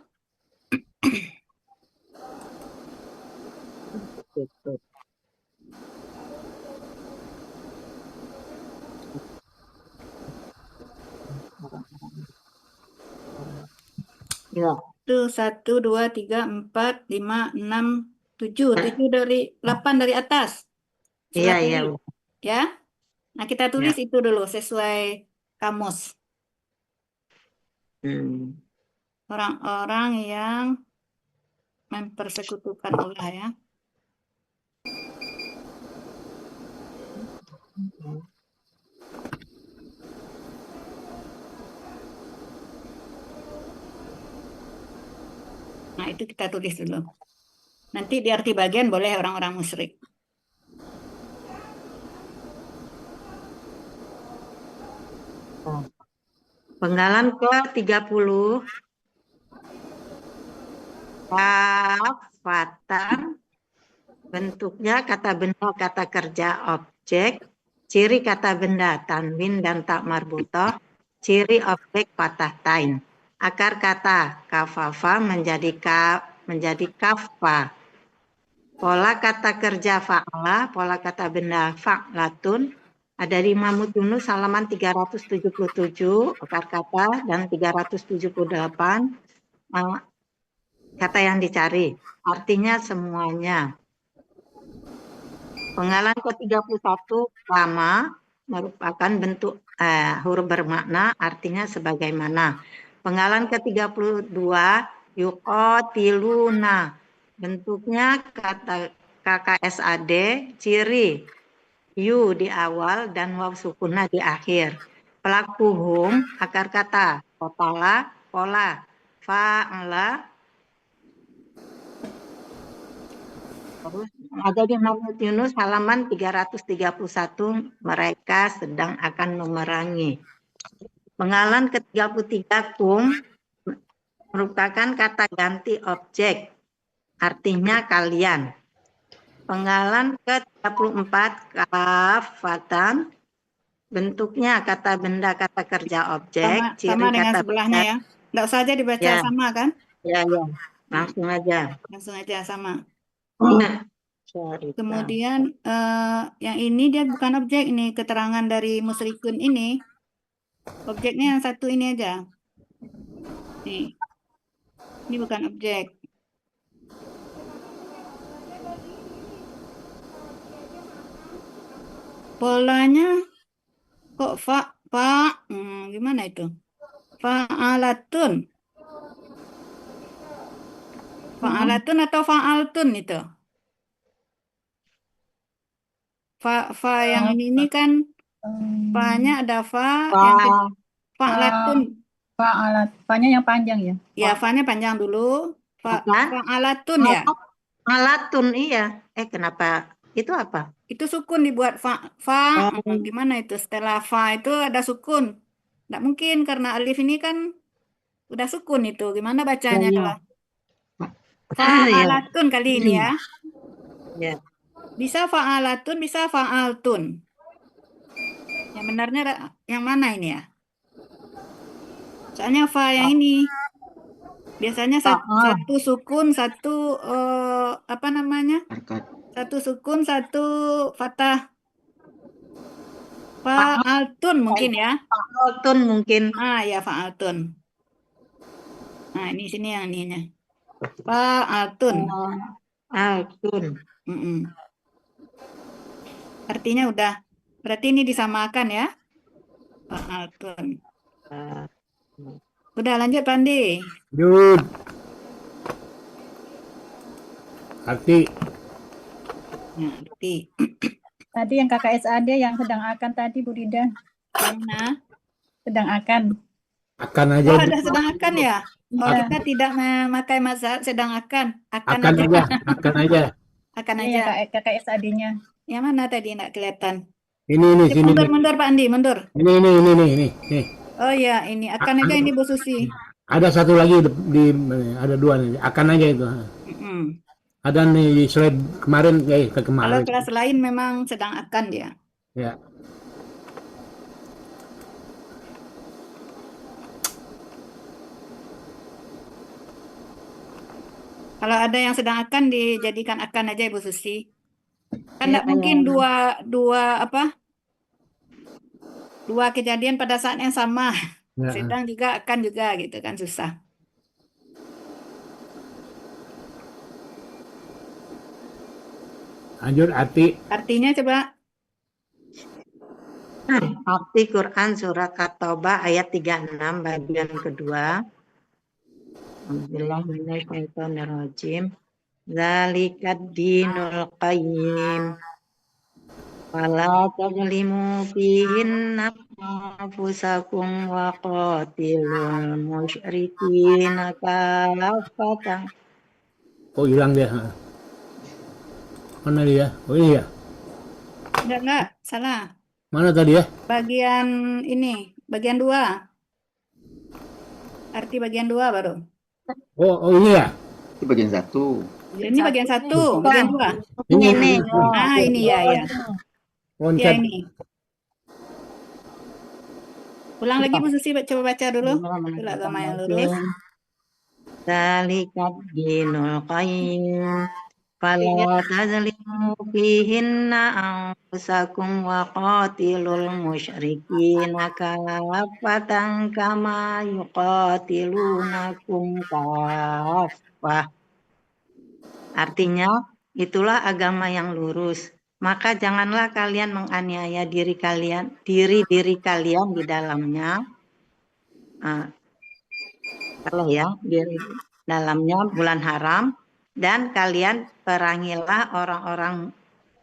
Ya. Itu 1, 2, 3, 4, 5, 6, 7. 7 dari 8 dari atas. Iya. Ya. Nah, kita tulis itu dulu sesuai kamus. Orang-orang yang mempersekutukan Allah ya. Nah, itu kita tulis dulu. Nanti di arti bagian boleh orang-orang musyrik. Penggalan ke-30. Kafatan. Bentuknya kata benda, kata kerja, objek. Ciri kata benda tanwin dan tak marbutoh. Ciri objek patah tain. Akar kata kafafa menjadi kaffa. Pola kata kerja fa'ala, pola kata benda fa'latun. Ada di Mahmud Yunus halaman 377 akar kata dan 378 kata yang dicari. Artinya semuanya. Penggalan ke-31 lama merupakan bentuk huruf bermakna, artinya sebagaimana. Penggalan ke-32 yuqatiluna. Bentuknya kata KKSAD, ciri yu di awal dan waw sukunah di akhir. Pelakuhum akar kata qatala, pola, fa'ala. Terus ada di Mahmud Yunus halaman 331, mereka sedang akan memerangi. Penggalan ke-33 kum merupakan kata ganti objek, artinya kalian. Penggalan ke-34 kafatan, bentuknya kata benda, kata kerja, objek. Sama dengan sebelahnya ya. Nggak usah aja dibaca sama kan? Ya. Langsung aja. Sama. Syarika. Kemudian yang ini dia bukan objek, ini keterangan dari musyrikun ini. Objeknya yang satu ini aja. Nih. Ini bukan objek. Polanya kok gimana itu? Fa'alatun. Fa'alatun atau fa'altun itu? Fa yang ini kan fa-nya ada fa, Fa. yang fa'latun. Fa-nya yang panjang ya. Ya, fa-nya panjang dulu. Apa? Fa'alatun ya. Alatun, iya. Kenapa? Itu apa? Itu sukun dibuat fa. Gimana itu? Setelah fa itu ada sukun. Nggak mungkin karena alif ini kan udah sukun itu. Gimana bacanya Iya. kalau fa'alatun kali ini ya? Ya. Bisa fa'alatun, bisa fa'altun. Yang benarnya yang mana ini ya? Soalnya fa yang ini biasanya satu sukun, satu apa namanya? Harkat. Satu sukun, satu fathah. Fa'altun mungkin ya. Fa'altun mungkin. Ya fa'altun. Nah, ini sini yang ininya. Fa'altun. Altun. Artinya udah. Berarti ini disamakan ya. Fa'altun. Udah lanjut Pandi. Lanjut. Arti. Nah, arti. Tadi yang KKSAD yang sedang akan tadi Bu Rida. Mana? Sedang akan. Akan aja. Oh, ada sedang akan ya? Oh, kita tidak memakai mazhab sedang akan. Akan aja. Akan aja. Akan Iya, aja. KKSAD-nya. Yang mana tadi nggak kelihatan? Ini sini. Mundur Pak Andi, mundur. Ini. Oh ya, ini akan aja ini Bu Susi. Ada satu lagi ada dua nih. Akan aja itu. Ada nih di slide kemarin Kalau kemarin. kelas lain memang sedang akan dia. Ya. Kalau ada yang sedang akan dijadikan akan aja Ibu Susi. Kan nggak mungkin dua kejadian pada saat yang sama. Ya. Sedang juga akan juga gitu kan susah. Lanjut arti. Artinya coba. Arti Quran surat At-Taubah ayat 36 bagian kedua. Bismillahirrahmanirrahim. Zalikad dinul qayyim. Wala tazlimu fihinna anfusakum wa qatilul musyrikina kafatan. Oh, hilang dia. Mana dia? Oh iya. Enggak, salah. Mana tadi ya? Bagian ini, bagian 2. Arti bagian 2 baru. Oh ini ya? Itu bagian 1. Ini bagian 1, bagian 2. Ini. Ini ya. Ya ini. Ulang lagi Bu Susi, coba baca dulu. Itulah agama yang lurus. Zalikad dinul qayyim. Fala tazlimu fihinna anfusakum wa qatilul musyrikina kafatan kama yuqatilunakum kaffah. Artinya, itulah agama yang lurus. Maka janganlah kalian menganiaya diri kalian di dalamnya. Di dalamnya bulan haram, dan kalian perangilah orang-orang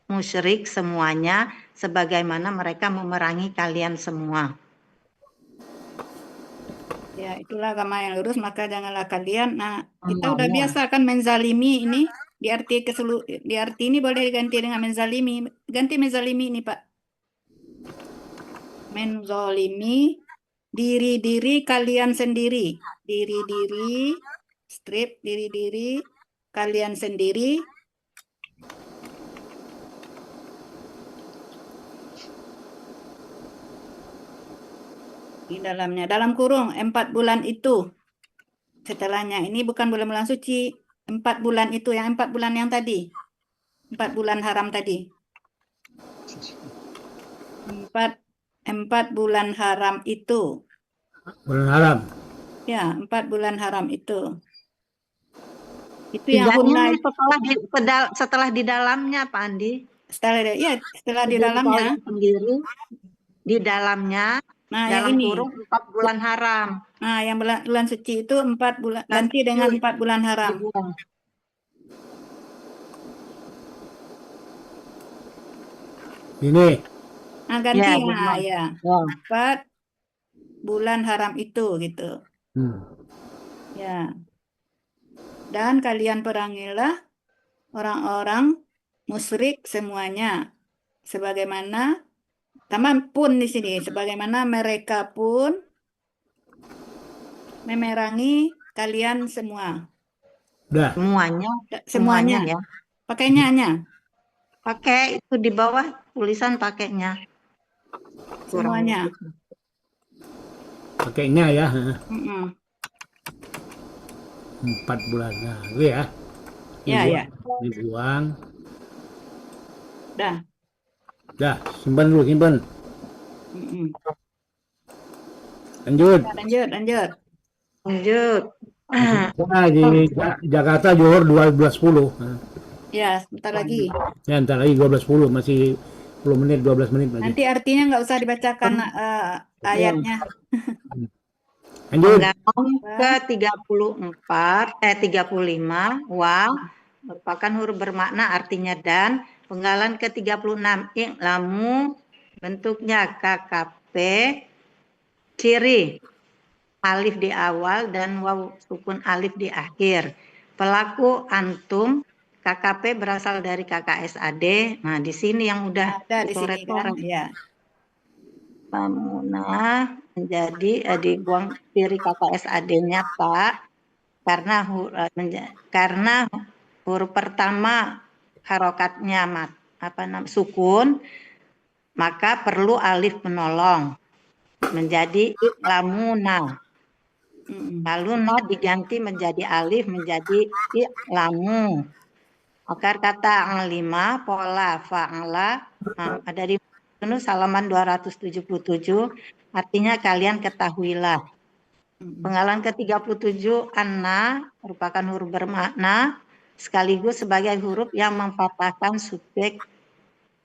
musyrik semuanya sebagaimana mereka memerangi kalian semua. Ya, itulah agama yang lurus, maka janganlah kalian. Nah, kita udah biasa kan menzalimi ini. Di arti ini boleh diganti dengan menzalimi. Ganti menzalimi ini, Pak. Menzalimi diri-diri kalian sendiri. Diri-diri, strip, diri-diri kalian sendiri. Di dalamnya, dalam kurung 4 bulan itu. Setelahnya, ini bukan bulan-bulan suci. 4 bulan itu, yang 4 bulan yang tadi. 4 bulan haram tadi. 4 bulan haram itu. Bulan haram. Ya, 4 bulan haram itu. Itu yang hunna setelah di dalamnya, Pak Andi. Setelah di dalamnya. Sendiri, di dalamnya. Nah, dalam yang ini. kurung 4 bulan haram. Nah, yang bulan suci itu 4 bulan. Ganti dengan 4 bulan haram. Ini. Nah, ganti Ya, ya, bulan. ya. Ya. 4 bulan haram itu gitu. Hmm. Ya. Dan kalian perangilah orang-orang musyrik semuanya. Sebagaimana, tambah pun di sini, sebagaimana mereka pun memerangi kalian semua. Udah. Semuanya Semuanya. ya. Pakainya hanya. Pakai itu di bawah tulisan pakainya. Kurang Semuanya. lebih. Pakainya ya. Mm-mm. 4 bulan. Nah, itu ya. Ya, ya. Dibuang. Dah. Dah, simpan dulu, simpan. Mm-mm. Lanjut. Lanjut, lanjut. Lanjut. Nah, di Jakarta Johor 12.10. Nah, Ya, sebentar lagi. ya ntar lagi 12.10, masih 10 menit, 12 menit lagi. Nanti artinya nggak usah dibacakan ayatnya. Lanjut. Penggalan ke 35 wa merupakan huruf bermakna artinya dan. Penggalan ke-36 i'lamu bentuknya KKP, ciri alif di awal dan waw sukun alif di akhir. Pelaku antum, KKP berasal dari KKSAD. Nah, di sini yang udah Ada di sini kan? Ya. Pamunah menjadi dibuang ciri KKSAD-nya Pak karena huruf pertama harokatnya sukun, maka perlu alif penolong menjadi i'lamuna. Lalu na diganti menjadi alif menjadi i'lamu. Akar kata ang 5 pola fa'ala ada di Yunus halaman 277, artinya kalian ketahuilah. Penggalan ke-37 anna merupakan huruf bermakna sekaligus sebagai huruf yang memfathahkan subjek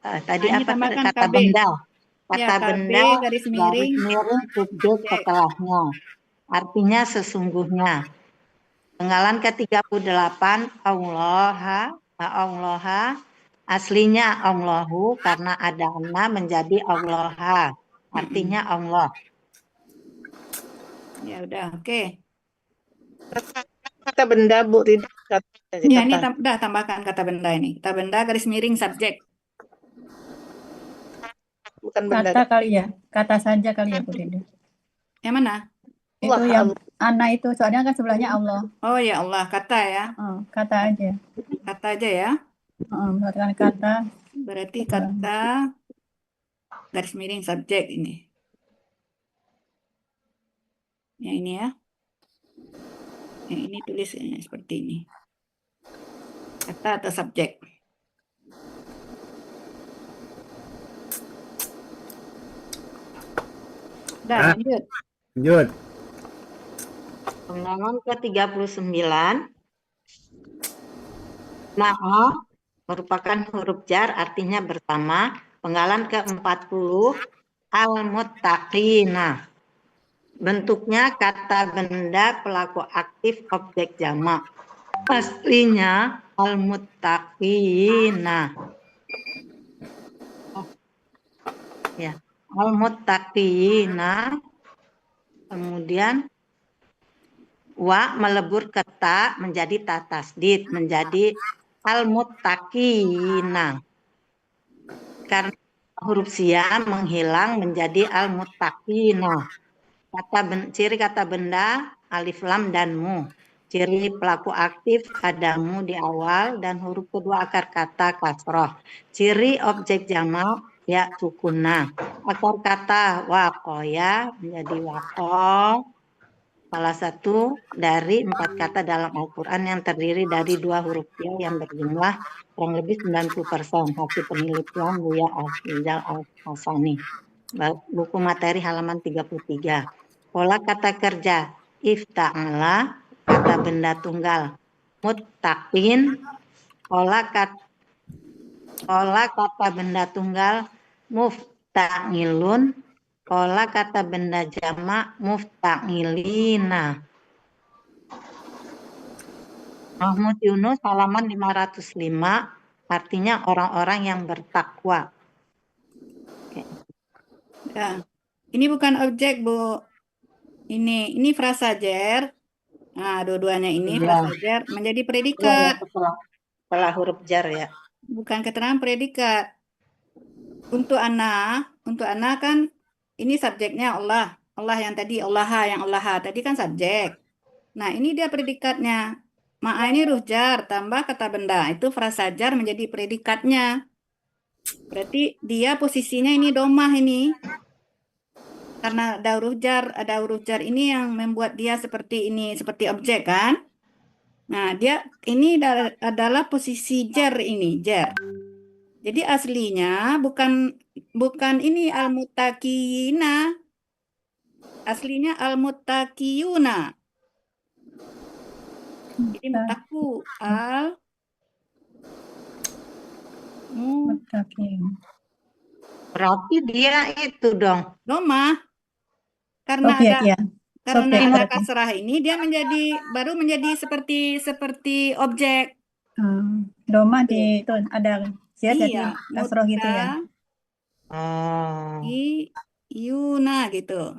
tadi apa kata KB. benda. Kata Ya, KB, benda garis miring subjek setelahnya. Artinya sesungguhnya. Penggalan ke-38 Allah aslinya Allahu karena ada anna menjadi Allah. Artinya Allah. Ya udah, oke. Kata benda Bu Rida. Ya, ini udah tambahkan kata benda ini. Kata benda garis miring subjek. Bukan benda. Kata kali ya, kata saja kali ya Bu Rida. Yang mana? Itu yang Ana itu, soalnya kan sebelahnya Allah. Oh ya Allah, kata ya. Kata aja. Kata aja ya. Mengatakan kata. Berarti kata garis miring subjek ini. Yang ini ya. Yang ini tulisnya seperti ini. Kata atau subjek. Dah, lanjut. Lanjut. Penggalan ke-39 ma'a merupakan huruf jar artinya bersama. Penggalan ke-40 al-muttaqina. Bentuknya kata benda pelaku aktif objek jamak. Aslinya al-muttaqina. Ya, al-muttaqina. Kemudian wa melebur ke ta menjadi ta tasdid menjadi al-muttaqina. Karena huruf siam menghilang menjadi al-muttaqina. Ciri kata benda alif lam dan mu. Ciri pelaku aktif ada mu di awal dan huruf kedua akar kata kasroh. Ciri objek jamak ya sukuna. Akar kata waqoya menjadi waqo. Salah satu dari 4 kata dalam Al-Quran yang terdiri dari 2 huruf ya yang berjumlah kurang lebih 90% hasil penelitian Buya Al-Fizal Al-Hasani. Buku materi halaman 33. Pola kata kerja ifta'ala, kata benda tunggal muttaqin, pola kata benda tunggal mufta'ilun, pola kata benda jamak mufta'ilina. Mahmud Yunus halaman 505 artinya orang-orang yang bertakwa. Ya. Ini bukan objek, Bu. Ini frasa jer. Nah, dua-duanya ini Iya. frasa jer menjadi Iya, ya, predikat, setelah huruf jar ya. bukan keterangan predikat. Untuk ana kan ini subjeknya Allah. Allah yang tadi, Allah yang Allah tadi kan subjek. Nah, ini dia predikatnya. Ma'a ini huruf jar tambah kata benda. Itu frasa jar menjadi predikatnya. Berarti dia posisinya ini domah ini. Karena ada huruf jar ini yang membuat dia seperti ini, seperti objek kan? Nah, dia ini adalah posisi jar ini, jar. Jadi aslinya bukan ini al-muttaqina. Aslinya al-muttaqiyuna. Jadi mutaku al Berarti dia itu dong. domah. Karena Objek ada ya. karena Objek ada berarti. kasrah ini dia baru menjadi seperti objek. Doma di itu ada jar jadi Iya, kasroh gitu ya. Oh. Yuna gitu.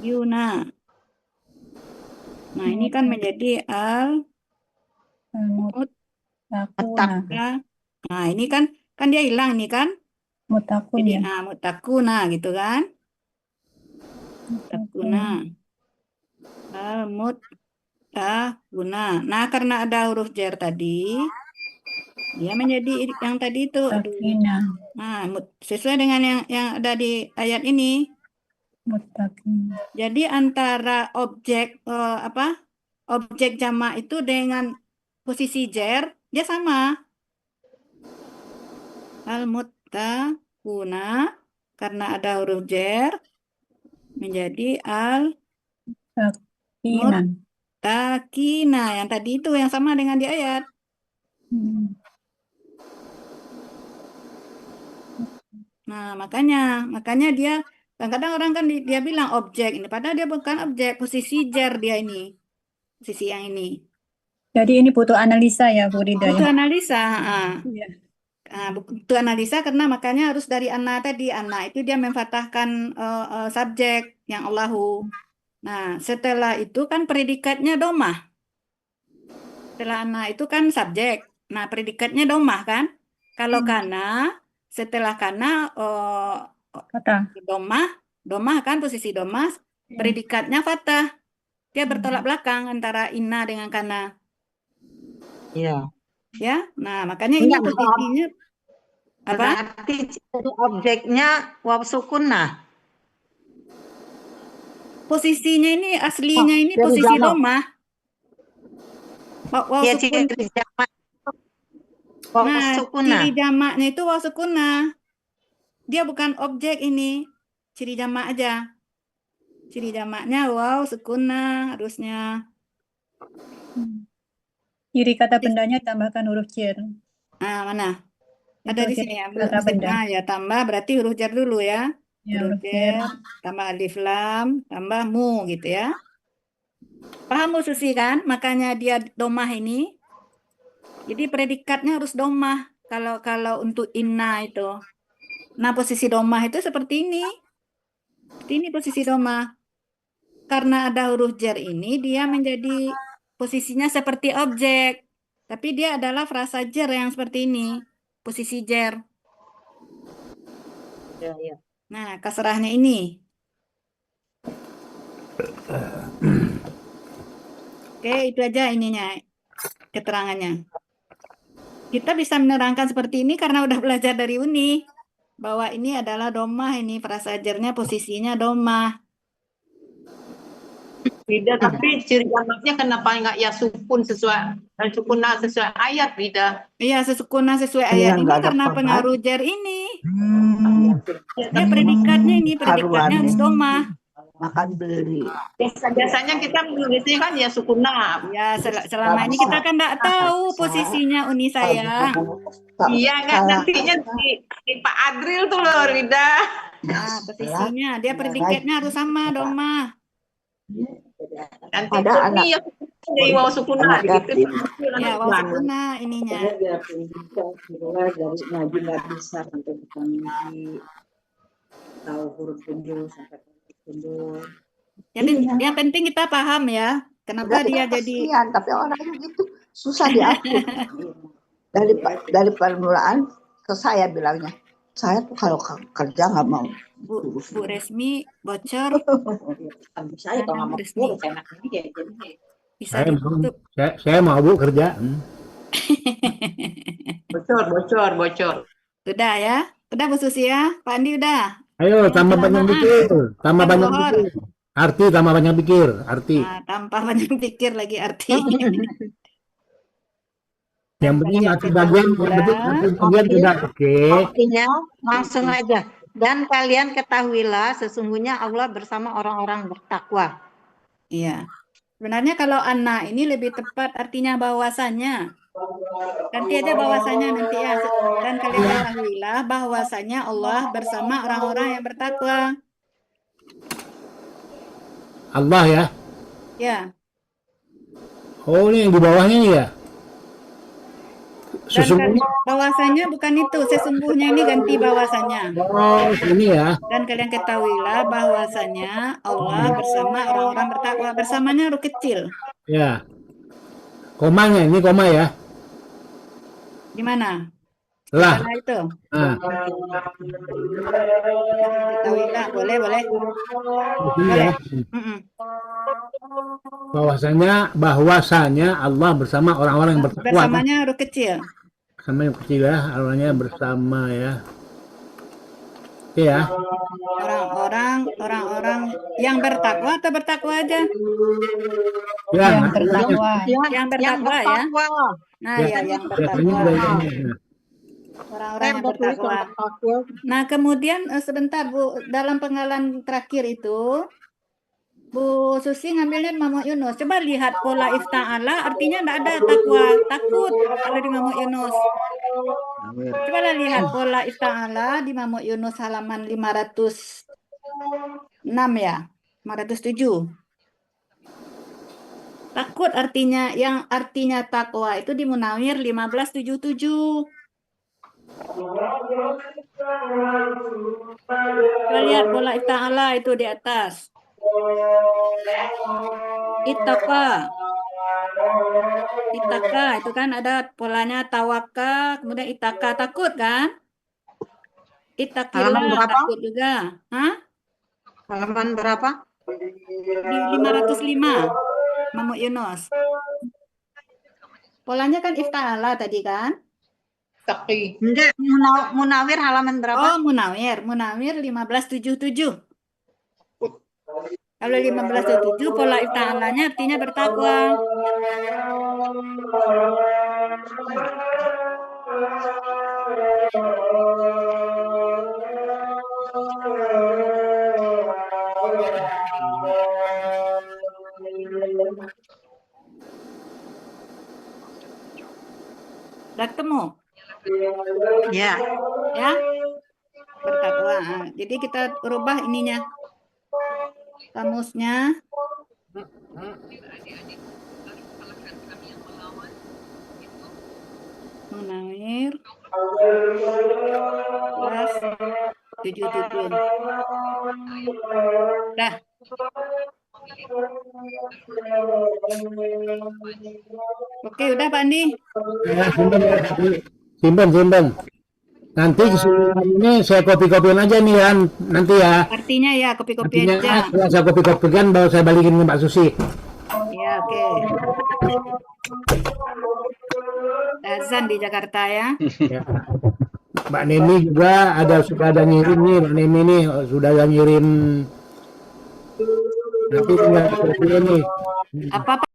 Yuna. Nah, ini kan menjadi Mutakuna. Nah, ini kan dia hilang ini kan. Mutakun Jadi ya. mutakuna gitu kan. Mutakuna. Mutakuna. Nah, karena ada huruf jar tadi, dia menjadi yang tadi itu. Mutakina. Nah, sesuai dengan yang ada di ayat ini. Mutakina. Jadi antara objek objek jamak itu dengan posisi jar dia sama. Al-muttaquna karena ada huruf jar menjadi al-muttaqina yang tadi itu yang sama dengan di ayat. Nah, makanya dia kadang-kadang orang kan dia bilang objek ini padahal dia bukan objek, posisi jar dia ini. Posisi yang ini. Jadi ini butuh analisa ya, Bu Rida Butuh ya. analisa, Iya. butuh analisa karena makanya harus dari anna tadi. Anna itu dia memfathahkan subjek yang Allahu. Nah, setelah itu kan predikatnya domah. Setelah anna itu kan subjek. Nah, predikatnya domah kan? Kalau kana, setelah kana Kata. domah kan posisi domah, predikatnya fathah. Dia bertolak belakang antara inna dengan kana. Iya. Ya, nah makanya ini posisinya apa? Berarti objeknya waw sukunah. Posisinya ini aslinya ini posisi domah. Waw Ya, sukun. ciri jamak. Waw Nah, sukunah. ciri jamaknya itu waw sukunah. Dia bukan objek ini, ciri jamak aja. Ciri jamaknya waw sukunah harusnya. Ciri kata bendanya tambahkan huruf jar. Nah, mana? Itu Ada di ciri sini ya. kata benda. Ya tambah berarti huruf jar dulu ya. Ya, Huruf jar, tambah alif lam, tambah mu gitu ya. Paham Bu Susi kan? Makanya dia domah ini. Jadi predikatnya harus domah. Kalau untuk inna itu. Nah, posisi domah itu seperti ini. Seperti ini posisi domah. Karena ada huruf jar ini, dia menjadi posisinya seperti objek. Tapi dia adalah frasa jar yang seperti ini. Posisi jar. Ya, ya. Nah, kasrahnya ini. Oke, itu aja ininya. Keterangannya. Kita bisa menerangkan seperti ini karena udah belajar dari Uni. Bahwa ini adalah domah, ini frasa jarnya posisinya domah. Rida, tapi ciri jamaknya kenapa nggak ya sukun sukunah sesuai ayat, Rida? Iya, sesukunah sesuai ayat ini karena pengaruh jar ini. Dia predikatnya ini, predikatnya harus domah. Makan beli. Biasanya kita menulisnya kan ya sukunah. Ya, selama ini kita kan nggak tahu posisinya Uni sayang. Iya, nggak nantinya di Pak Adril tuh loh, Rida. Nah, posisinya dia predikatnya harus sama domah. Nanti Uni ya Jadi waw sukuna gitu. Ya, waw sukuna ininya. Biar bisa mulai dari ngaji nggak bisa sampai bukan ngaji, tahu huruf gundul sampai huruf gundul. Yang penting kita paham ya. Kenapa dia jadi kasihan, tapi orangnya gitu susah diatur. dari permulaan ke saya bilangnya, saya tuh kalau kerja nggak mau. Bu Resmi bocor. Saya kalau nggak mau Resmi. enak dia jadi Bisa Saya mau, ditutup. saya mau Bu kerja. Bocor. Udah ya? Udah Bu Susi ya? Pak Andi udah? Ayo tambah banyak pikir, tambah Yang banyak bohor. pikir. Arti tambah banyak pikir, arti. Nah, tanpa banyak pikir lagi arti. Yang penting arti bagian, yang penting arti bagian sudah oke. artinya langsung aja. Dan kalian ketahuilah sesungguhnya Allah bersama orang-orang bertakwa. Iya. Sebenarnya kalau anak ini lebih tepat artinya bahwasanya. Ganti aja bahwasanya nanti ya. Dan kalian ketahuilah bahwasanya Allah bersama orang-orang yang bertakwa. Allah ya. Ya. Oh ini yang di bawahnya nih ya. Dan Sesungguhnya. bahwasanya bukan itu, sesungguhnya ini ganti bahwasanya. Oh ini ya. Dan kalian ketahuilah bahwasanya Allah bersama orang-orang bertakwa. Bersamanya huruf kecil. Ya. Komanya ini koma ya. Di mana? Lah. Mana itu? Nah. Ketahuilah, boleh. Ini ya. Bahwasanya Allah bersama orang-orang yang bertakwa. Bersamanya huruf kecil. Sama yang kecil ya, awalnya bersama ya. Oke ya. Orang-orang yang bertakwa atau bertakwa aja? Ya, Yang bertakwa ya. Nah, Ya, ya yang biasanya bertakwa. ya. Orang-orang yang bertakwa. Nah, kemudian sebentar Bu, dalam penggalan terakhir itu Bu Susi ngambilnya Imam Yunus. Coba lihat pola ifta'ala, artinya enggak ada takwa, takut kalau di Imam Yunus. Coba lihat pola ifta'ala di Imam Yunus halaman 506 ya, 507. Takut artinya, yang artinya takwa itu di Munawir 1577. Coba lihat pola ifta'ala itu di atas. Itaka itu kan ada polanya tawaka, kemudian itaka takut kan? Itakillah Halaman berapa? takut juga. Hah? Halaman berapa? Di 505 Imam Yunus. Polanya kan ifta'ala tadi kan? Taki. Enggak, Munawir halaman berapa? Oh, Munawir 1577. Kalau 1577 pola ifta'alanya artinya bertakwa. Udah ketemu? Ya. Ya? Bertakwa. Nah, jadi kita rubah ininya. Kamusnya. Munawir plus 77. Dah. Oke, udah Pak Andi. Ya, simpen. Nanti kesimpulannya saya kopi-kopian aja nih ya, nanti ya. Artinya ya, kopi-kopi Artinya aja. setelah saya kopi-kopikan baru saya balikin ke Mbak Susi. Ya, oke. Azan di Jakarta ya. Ya. Mbak Nemi juga sudah ada ngirim nih, Mbak Nemi nih sudah ada ngirim. Nanti tinggal kopi nih. Apa